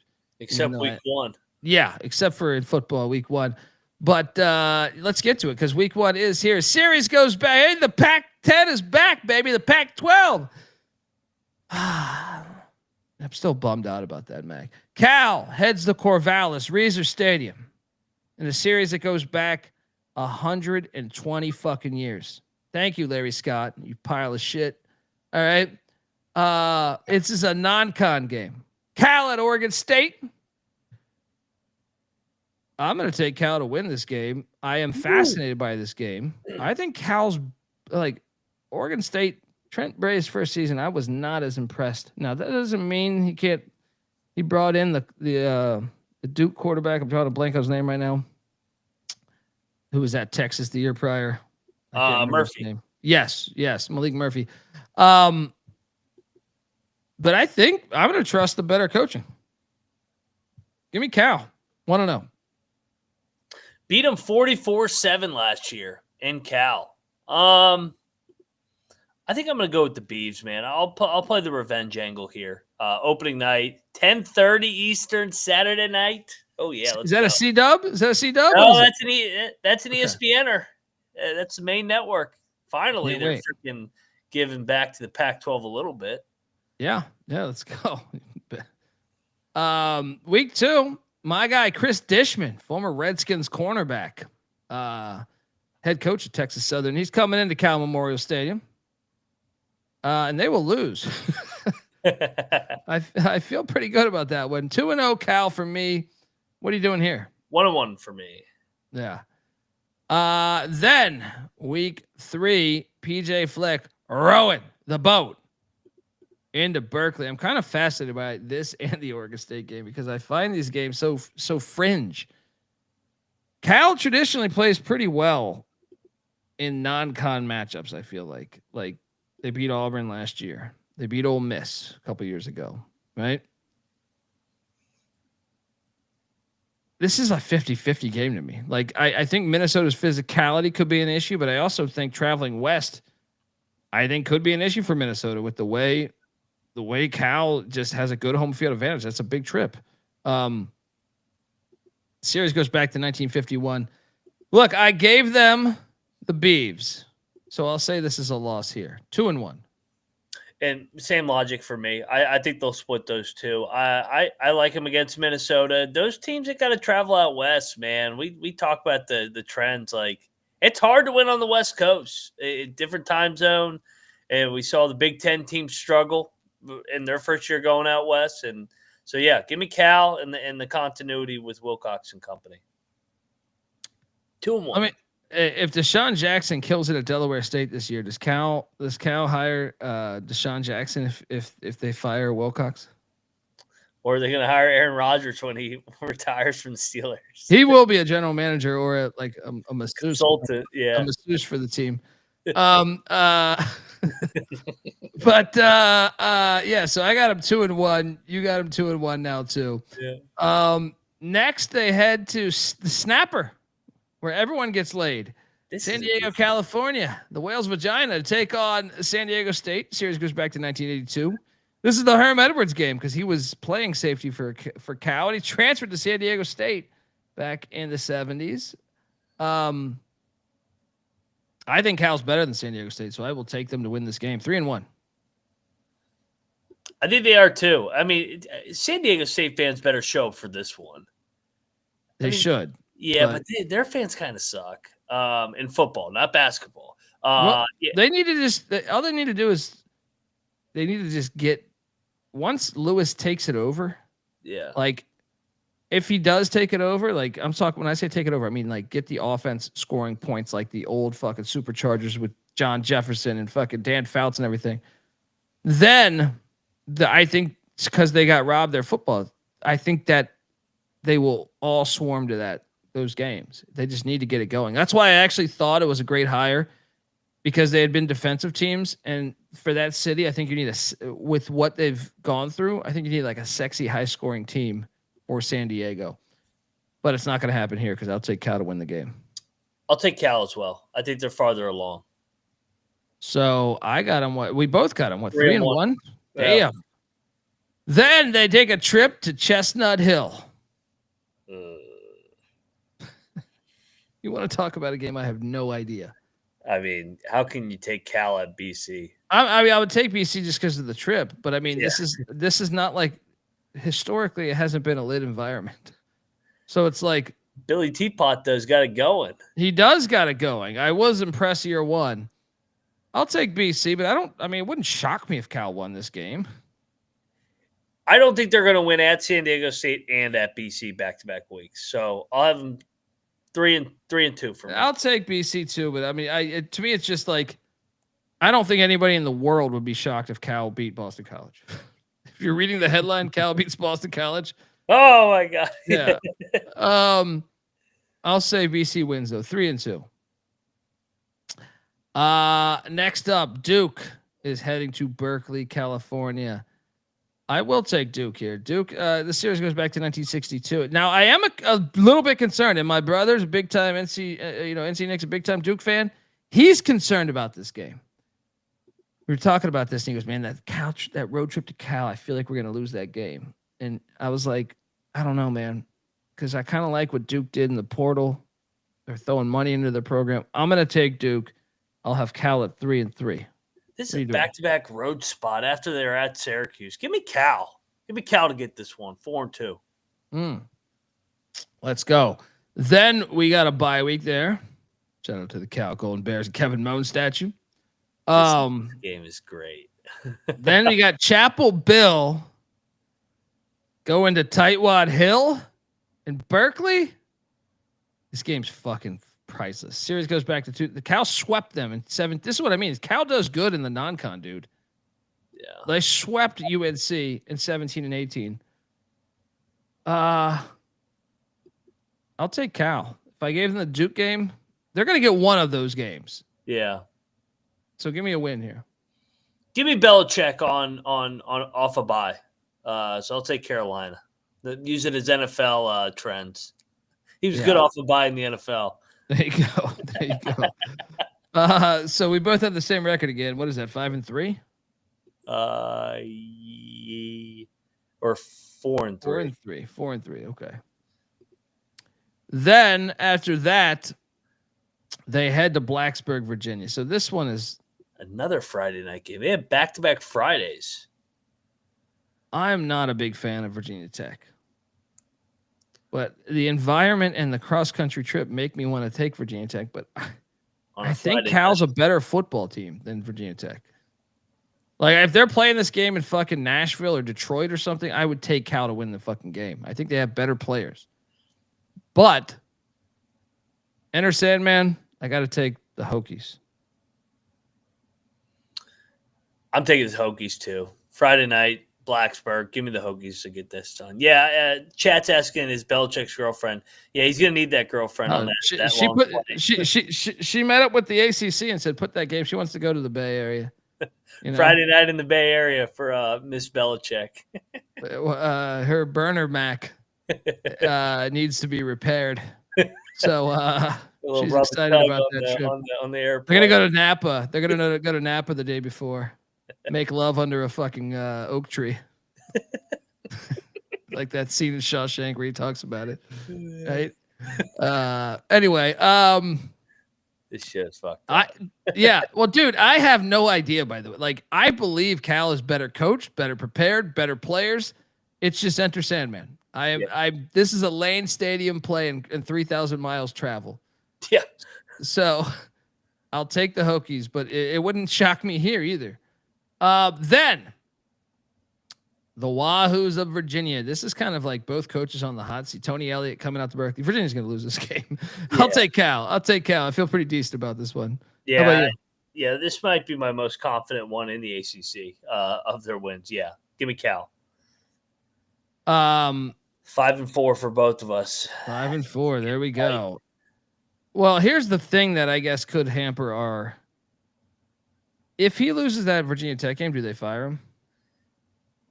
except week one. Yeah, except for in football, week one. But let's get to it because week one is here. Series goes back. Hey, the Pac-10 is back, baby. The Pac-12. I'm still bummed out about that, Mac. Cal heads the Corvallis Reeser Stadium in a series that goes back 120 fucking years. Thank you, Larry Scott, you pile of shit. All right. This is a non-con game. Cal at Oregon State. I'm going to take Cal to win this game. I am fascinated by this game. I think Cal's like Oregon State, Trent Bray's first season. I was not as impressed. Now that doesn't mean he can't. He brought in the Duke quarterback. I'm drawing a blank on his name right now. Who was at Texas the year prior? Murphy. Yes, Malik Murphy. But I think I'm going to trust the better coaching. Give me Cal. 1-0. Beat them 44-7 last year in Cal. I think I'm going to go with the Beavs, man. I'll play the revenge angle here. Opening night, 10:30 Eastern, Saturday night. Oh yeah, is that a C-dub? No, that's an ESPNer. That's the main network. Finally, they're freaking giving back to the Pac-12 a little bit. Yeah, let's go. Week 2. My guy, Chris Dishman, former Redskins cornerback, head coach of Texas Southern. He's coming into Cal Memorial Stadium, and they will lose. I feel pretty good about that one. 2-0 Cal for me. What are you doing here? 1-1 for me. Yeah. Then week 3, PJ Fleck rowing the boat into Berkeley. I'm kind of fascinated by this and the Oregon State game because I find these games so fringe. Cal traditionally plays pretty well in non-con matchups. I feel like they beat Auburn last year. They beat Ole Miss a couple years ago, right? This is a 50-50 game to me. Like I think Minnesota's physicality could be an issue, but I also think traveling west, I think could be an issue for Minnesota with the way Cal just has a good home field advantage. That's a big trip. Series goes back to 1951. Look, I gave them the Beavs, so I'll say this is a loss here. 2-1. And same logic for me. I think they'll split those two. I like them against Minnesota. Those teams that got to travel out west, man. We talk about the trends. Like, it's hard to win on the West Coast, a different time zone. And we saw the Big Ten teams struggle in their first year going out west. And so, yeah, give me Cal and the continuity with Wilcox and company. 2-1. I mean, if Deshaun Jackson kills it at Delaware State this year, does Cal hire Deshaun Jackson if they fire Wilcox? Or are they going to hire Aaron Rodgers when he retires from the Steelers? He will be a general manager or a masseuse, Consultant, yeah. a masseuse for the team. Yeah. So I got him 2-1. You got him 2-1 now too. Yeah. Next they head to the Snapper, where everyone gets laid. San Diego, California, the Whale's Vagina to take on San Diego State. Series goes back to 1982. This is the Herm Edwards game because he was playing safety for Cal, and he transferred to San Diego State back in the 70s. I think Cal's better than San Diego State, so I will take them to win this game. 3-1. I think they are too. I mean, San Diego State fans better show up for this one. They should. Yeah, but their fans kind of suck in football, not basketball. They need to just all they need to do is they need to just get once Lewis takes it over. Yeah. Like if he does take it over, like I'm talking when I say take it over, I mean like get the offense scoring points like the old fucking Superchargers with John Jefferson and fucking Dan Fouts and everything. Then I think it's because they got robbed their football. I think that they will all swarm to those games. They just need to get it going. That's why I actually thought it was a great hire because they had been defensive teams. And for that city, I think you need with what they've gone through, I think you need like a sexy high scoring team or San Diego, but it's not going to happen here because I'll take Cal to win the game. I'll take Cal as well. I think they're farther along. So I got them. We both got them. 3-1? Yeah. Damn. Then they take a trip to Chestnut Hill. You want to talk about a game? I have no idea. I mean, how can you take Cal at BC? I would take BC just because of the trip, but I mean, this is not like historically it hasn't been a lit environment. So it's like Billy Teapot does got it going. He does got it going. I was impressed year one. I'll take BC, but it wouldn't shock me if Cal won this game. I don't think they're going to win at San Diego State and at BC back-to-back weeks. So I'll have them 3-2 for me. I'll take BC too, but I mean, to me, it's just like I don't think anybody in the world would be shocked if Cal beat Boston College. If you're reading the headline, Cal beats Boston College. Oh my God! Yeah. I'll say BC wins though, 3-2. Next up, Duke is heading to Berkeley, California. I will take Duke here. Duke, the series goes back to 1962. Now, I am a little bit concerned, and my brother's a big-time NC Nick's a big-time Duke fan. He's concerned about this game. We were talking about this, and he goes, man, that road trip to Cal, I feel like we're going to lose that game. And I was like, I don't know, man, because I kind of like what Duke did in the portal. They're throwing money into the program. I'm going to take Duke. I'll have Cal at 3-3. This is a back-to-back road spot after they're at Syracuse. Give me Cal. Give me Cal to get this one. 4-2. Let's go. Then we got a bye week there. Shout out to the Cal Golden Bears and Kevin Moan statue. This game is great. Then we got Chapel Bill going to Tightwad Hill in Berkeley. This game's fucking priceless. Series goes back to 2. The Cal swept them in 7. This is what I mean. Cal does good in the non-con, dude. Yeah. They swept UNC in 17 and 18. I'll take Cal. If I gave them the Duke game, they're going to get one of those games. Yeah. So give me a win here. Give me Belichick on off a bye. So I'll take Carolina. Use it as NFL trends. He was good off a bye in the NFL. There you go. So we both have the same record again. What is that? 5-3? Or 4-3. 4-3. 4-3. Okay. Then after that, they head to Blacksburg, Virginia. So this one is another Friday night game. They have back-to-back Fridays. I'm not a big fan of Virginia Tech, but the environment and the cross-country trip make me want to take Virginia Tech. But I think Cal's a better football team than Virginia Tech. Like, if they're playing this game in fucking Nashville or Detroit or something, I would take Cal to win the fucking game. I think they have better players. But Enter Sandman, I got to take the Hokies. I'm taking the Hokies too. Friday night, Blacksburg. Give me the Hokies to get this done. Yeah, Chat's asking, is Belichick's girlfriend? Yeah, he's gonna need that girlfriend on that. She met up with the ACC and said, "Put that game." She wants to go to the Bay Area. You know? Friday night in the Bay Area for Miss Belichick. Her burner Mac needs to be repaired. So she's excited about that trip. On the airplane. They're gonna go to Napa. They're gonna go to Napa the day before. Make love under a fucking oak tree. Like that scene in Shawshank where he talks about it. Right? Anyway, this shit is fucked up. Yeah. Well, dude, I have no idea, by the way. Like, I believe Cal is better coached, better prepared, better players. It's just Enter Sandman. This is a Lane Stadium play and 3,000 miles travel. Yeah. So I'll take the Hokies, but it wouldn't shock me here either. Then the Wahoos of Virginia. This is kind of like both coaches on the hot seat. Tony Elliott coming out to Berkeley. Virginia's going to lose this game. Yeah. I'll take Cal. I feel pretty decent about this one. Yeah. Yeah. This might be my most confident one in the ACC of their wins. Yeah. Give me Cal. 5-4 for both of us. 5-4. There we go. Well, here's the thing that I guess could hamper our. If he loses that Virginia Tech game, do they fire him?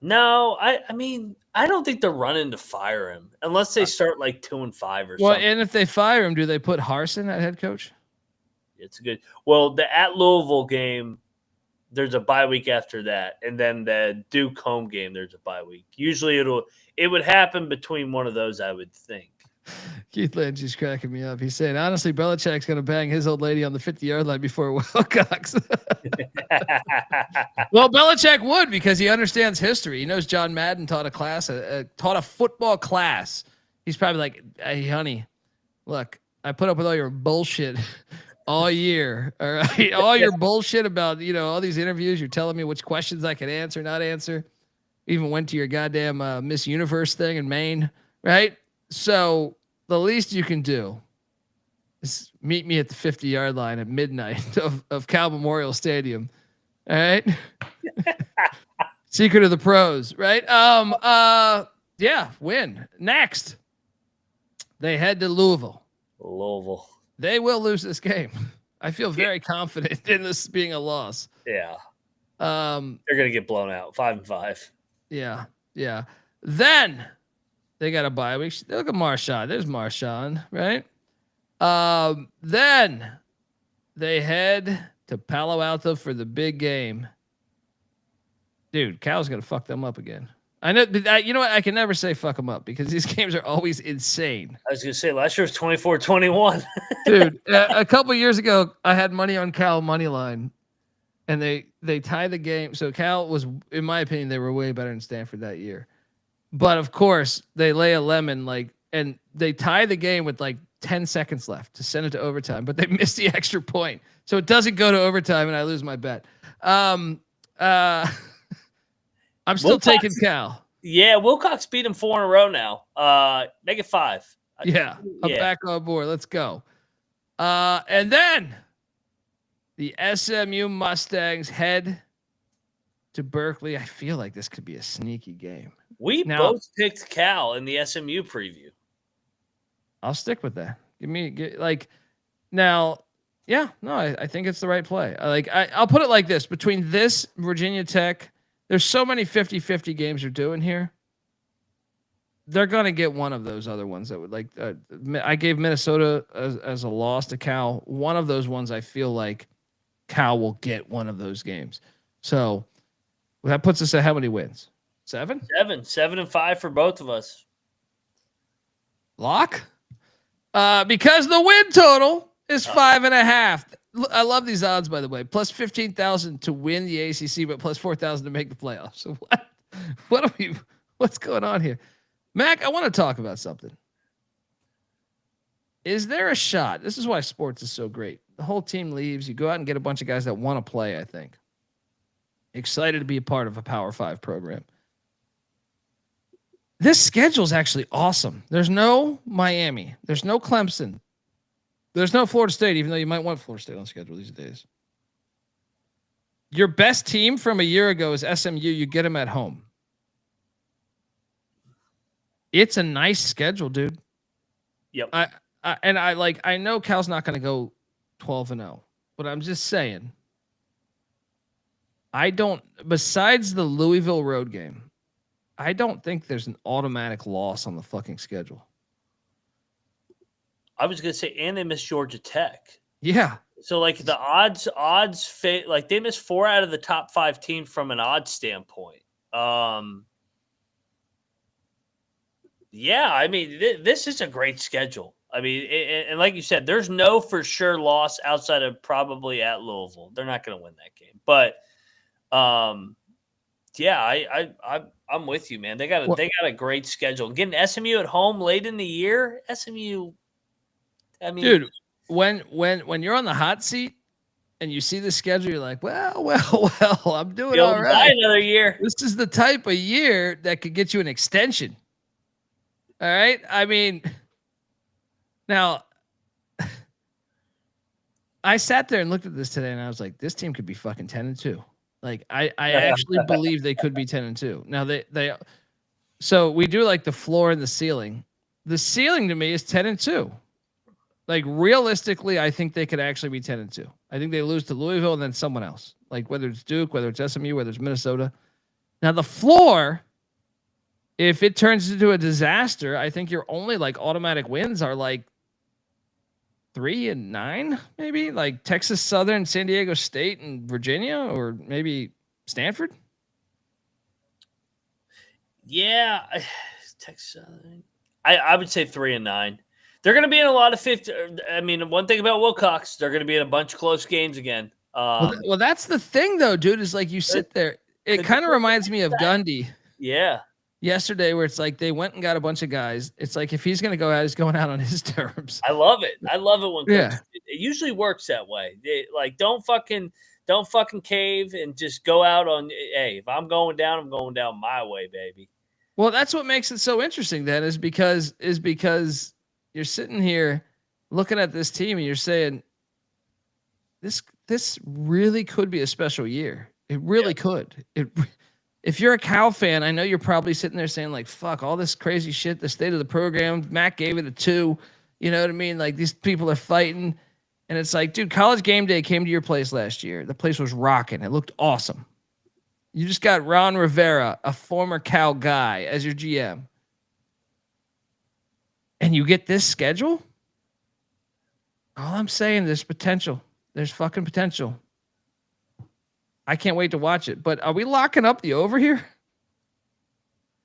No, I mean, I don't think they're running to fire him unless they start like 2-5 or something. Well, and if they fire him, do they put Harsin at head coach? It's good. Well, the at Louisville game, there's a bye week after that, and then the Duke home game, there's a bye week. Usually, it would happen between one of those, I would think. Keith Lange's cracking me up. He's saying, honestly, Belichick's going to bang his old lady on the 50-yard line before Wilcox. Well, Belichick would, because he understands history. He knows John Madden taught a football class. He's probably like, hey, honey, look, I put up with all your bullshit all year. All right. All your bullshit about, all these interviews. You're telling me which questions I can answer, not answer. Even went to your goddamn Miss Universe thing in Maine. Right. So the least you can do is meet me at the 50-yard line at midnight of Cal Memorial Stadium. All right. Secret of the pros. Right. Yeah. Win. Next. They head to Louisville. They will lose this game. I feel very confident in this being a loss. Yeah. They're going to get blown out. 5-5. Yeah. Yeah. Then they got a bye week. Look at Marshawn. There's Marshawn, right? Then they head to Palo Alto for the big game. Dude, Cal's going to fuck them up again. I know. You know what? I can never say fuck them up because these games are always insane. I was going to say last year was 24-21. Dude, a couple years ago, I had money on Cal money line, and they tied the game. So Cal was, in my opinion, they were way better than Stanford that year. But of course, they lay a lemon, and they tie the game with 10 seconds left to send it to overtime, but they missed the extra point. So it doesn't go to overtime, and I lose my bet. I'm still taking Cal. Yeah, Wilcox beat him 4 in a row now. Make it 5. Yeah, I'm back on board. Let's go. And then the SMU Mustangs head to Berkeley. I feel like this could be a sneaky game. We both picked Cal in the SMU preview. I'll stick with that. I think it's the right play. I'll put it like this. Between this, Virginia Tech, there's so many 50-50 games you're doing here. They're going to get one of those other ones that would I gave Minnesota as a loss to Cal. One of those ones I feel like Cal will get one of those games. So that puts us at how many wins? 7? 7-5 for both of us. Lock? Because the win total is 5.5. I love these odds, by the way. Plus 15,000 to win the ACC, but plus 4,000 to make the playoffs. So what's going on here? Mac, I want to talk about something. Is there a shot? This is why sports is so great. The whole team leaves. You go out and get a bunch of guys that want to play, I think. Excited to be a part of a Power 5 program. This schedule is actually awesome. There's no Miami. There's no Clemson. There's no Florida State, even though you might want Florida State on the schedule these days. Your best team from a year ago is SMU. You get them at home. It's a nice schedule, dude. Yep. I know Cal's not going to go 12-0, but I'm just saying. Besides the Louisville road game, I don't think there's an automatic loss on the fucking schedule. I was gonna say, and they missed Georgia Tech. Yeah. So like the odds like they missed 4 out of the top 5 teams from an odds standpoint. Yeah, I mean this is a great schedule. I mean, and like you said, there's no for sure loss outside of probably at Louisville. They're not going to win that game, but yeah, I'm with you, man. They got a great schedule. Getting SMU at home late in the year, SMU. I mean, dude, when you're on the hot seat and you see the schedule, you're like, well, I'm doing all right. Another year. This is the type of year that could get you an extension. All right. I mean, now I sat there and looked at this today and I was like, this team could be fucking 10-2. Like I actually believe they could be 10-2. Now so we do like the floor and the ceiling. The ceiling to me is 10-2. Like realistically, I think they could actually be 10-2. I think they lose to Louisville and then someone else, like whether it's Duke, whether it's SMU, whether it's Minnesota. Now the floor, if it turns into a disaster, I think your only like automatic wins are like 3-9, maybe like Texas Southern, San Diego State, and Virginia, or maybe Stanford. Yeah, Texas Southern. I would say 3-9. They're going to be in a lot of 50. I mean, one thing about Wilcox, they're going to be in a bunch of close games again. Well, that's the thing, though, dude. Is like you sit there. It kind of reminds me of Dundee. Yeah. Yesterday, where it's like they went and got a bunch of guys. It's like if he's going to go out, he's going out on his terms. I love it. I love it when it usually works that way. Like don't fucking cave and just go out on. Hey, if I'm going down, I'm going down my way, baby. Well, that's what makes it so interesting. Then is because you're sitting here looking at this team and you're saying, this really could be a special year. It really could. If you're a Cal fan, I know you're probably sitting there saying like, fuck all this crazy shit, the state of the program. Mac gave it a 2. You know what I mean? Like these people are fighting. And it's like, dude, College Game Day came to your place last year. The place was rocking. It looked awesome. You just got Ron Rivera, a former Cal guy, as your GM. And you get this schedule? All I'm saying, there's potential. There's fucking potential. I can't wait to watch it. But are we locking up the over here?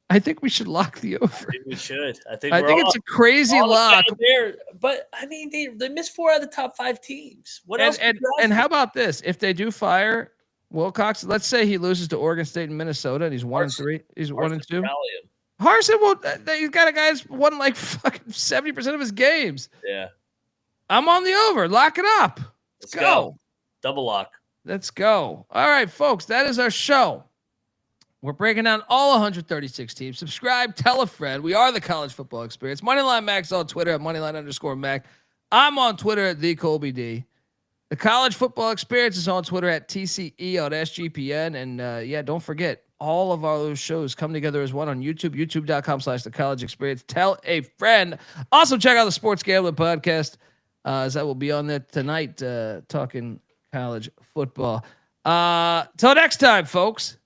I think we should lock the over. I think we should. I think it's a crazy lock. There, but I mean, they missed 4 out of the top 5 teams. What else? And how about this? If they do fire Wilcox, let's say he loses to Oregon State and Minnesota, and he's 1-3. He's 1-2. Harsin, he's got a guy who's won like fucking 70% of his games. Yeah. I'm on the over. Lock it up. Let's go. Double lock. Let's go. All right, folks, that is our show. We're breaking down all 136 teams. Subscribe, tell a friend. We are the College Football Experience. Moneyline Mac's on Twitter at Moneyline_Mac. I'm on Twitter at TheColbyD. The College Football Experience is on Twitter at TCE on SGPN. And don't forget, all of our shows come together as one on YouTube, youtube.com/The College Experience. Tell a friend. Also, check out the Sports Gambling Podcast, as I will be on there tonight talking college football. Till next time, folks,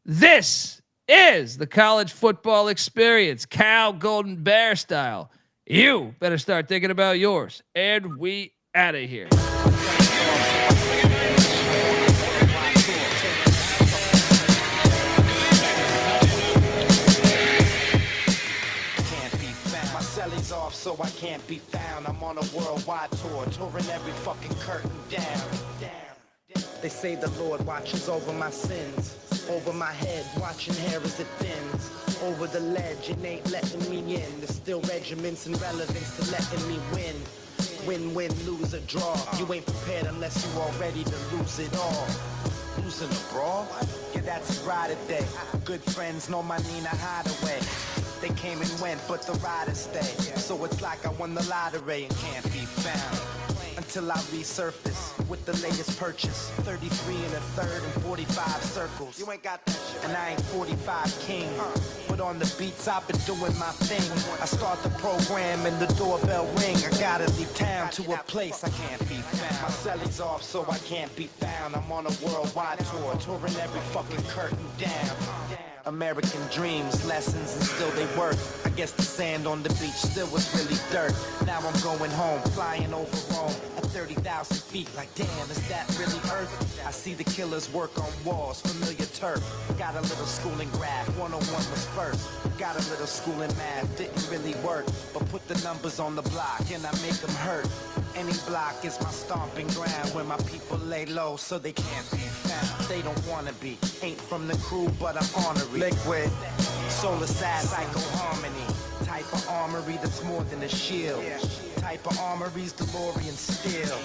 this is the College Football Experience, Cal Golden Bear style. You better start thinking about yours. And we out of here. so I can't be found. I'm on a worldwide tour, touring every fucking curtain down. They say the Lord watches over my sins, over my head, watching hair as it thins. Over the ledge, it ain't letting me in. There's still regiments and relevance to letting me win. Win, win, lose or draw. You ain't prepared unless you all ready to lose it all. Losing a brawl? Yeah, that's a ride day. Good friends know my Nina Hideaway. They came and went, but the riders stay. So it's like I won the lottery and can't be found. Until I resurface with the latest purchase. 33 and a third and 45 circles. You ain't got that shit. And I ain't 45 king. But on the beats, I've been doing my thing. I start the program and the doorbell ring. I gotta leave town to a place I can't be found. My celly's off, so I can't be found. I'm on a worldwide tour, touring every fucking curtain down. American dreams, lessons, and still they work. I guess the sand on the beach still was really dirt. Now I'm going home, flying over Rome at 30,000 feet. Like, damn, is that really Earth? I see the killers work on walls, familiar turf. Got a little school in graph, 101 was first. Got a little school in math, didn't really work. But put the numbers on the block and I make them hurt. Any block is my stomping ground where my people lay low so they can't be found. They don't wanna be, ain't from the crew but I'm honorary. Liquid, soul assassin, psycho harmony. Type of armory that's more than a shield. Type of armory's DeLorean steel.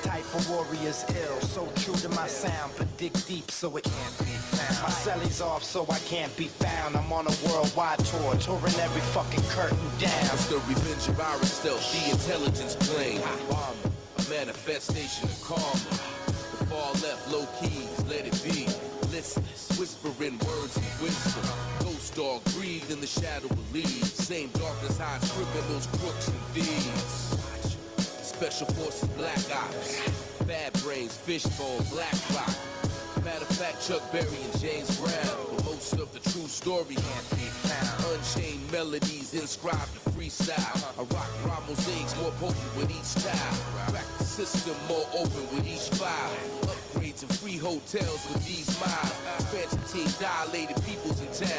Type of warrior's ill. So true to my sound, but dig deep so it can't be found. My celly's off so I can't be found. I'm on a worldwide tour, touring every fucking curtain down. It's the revenge of our stealth, the intelligence plane. Bomber, a manifestation of karma. The far left, low keys, let it be. Listless, whispering words of wisdom. Ghost dog breathe in the shadow of leaves. Same darkness hides criminals, crooks, and thieves. Special forces, black ops. Bad brains, fishbone, black rock. Matter of fact, Chuck Berry and James Brown. But most of the true story can't be found. Unchained melodies inscribed to freestyle. I rock rhyme mosaics more potent with each style. Crack the system more open with each file. Upgrades and free hotels with these miles. Expansion team dilated peoples in town.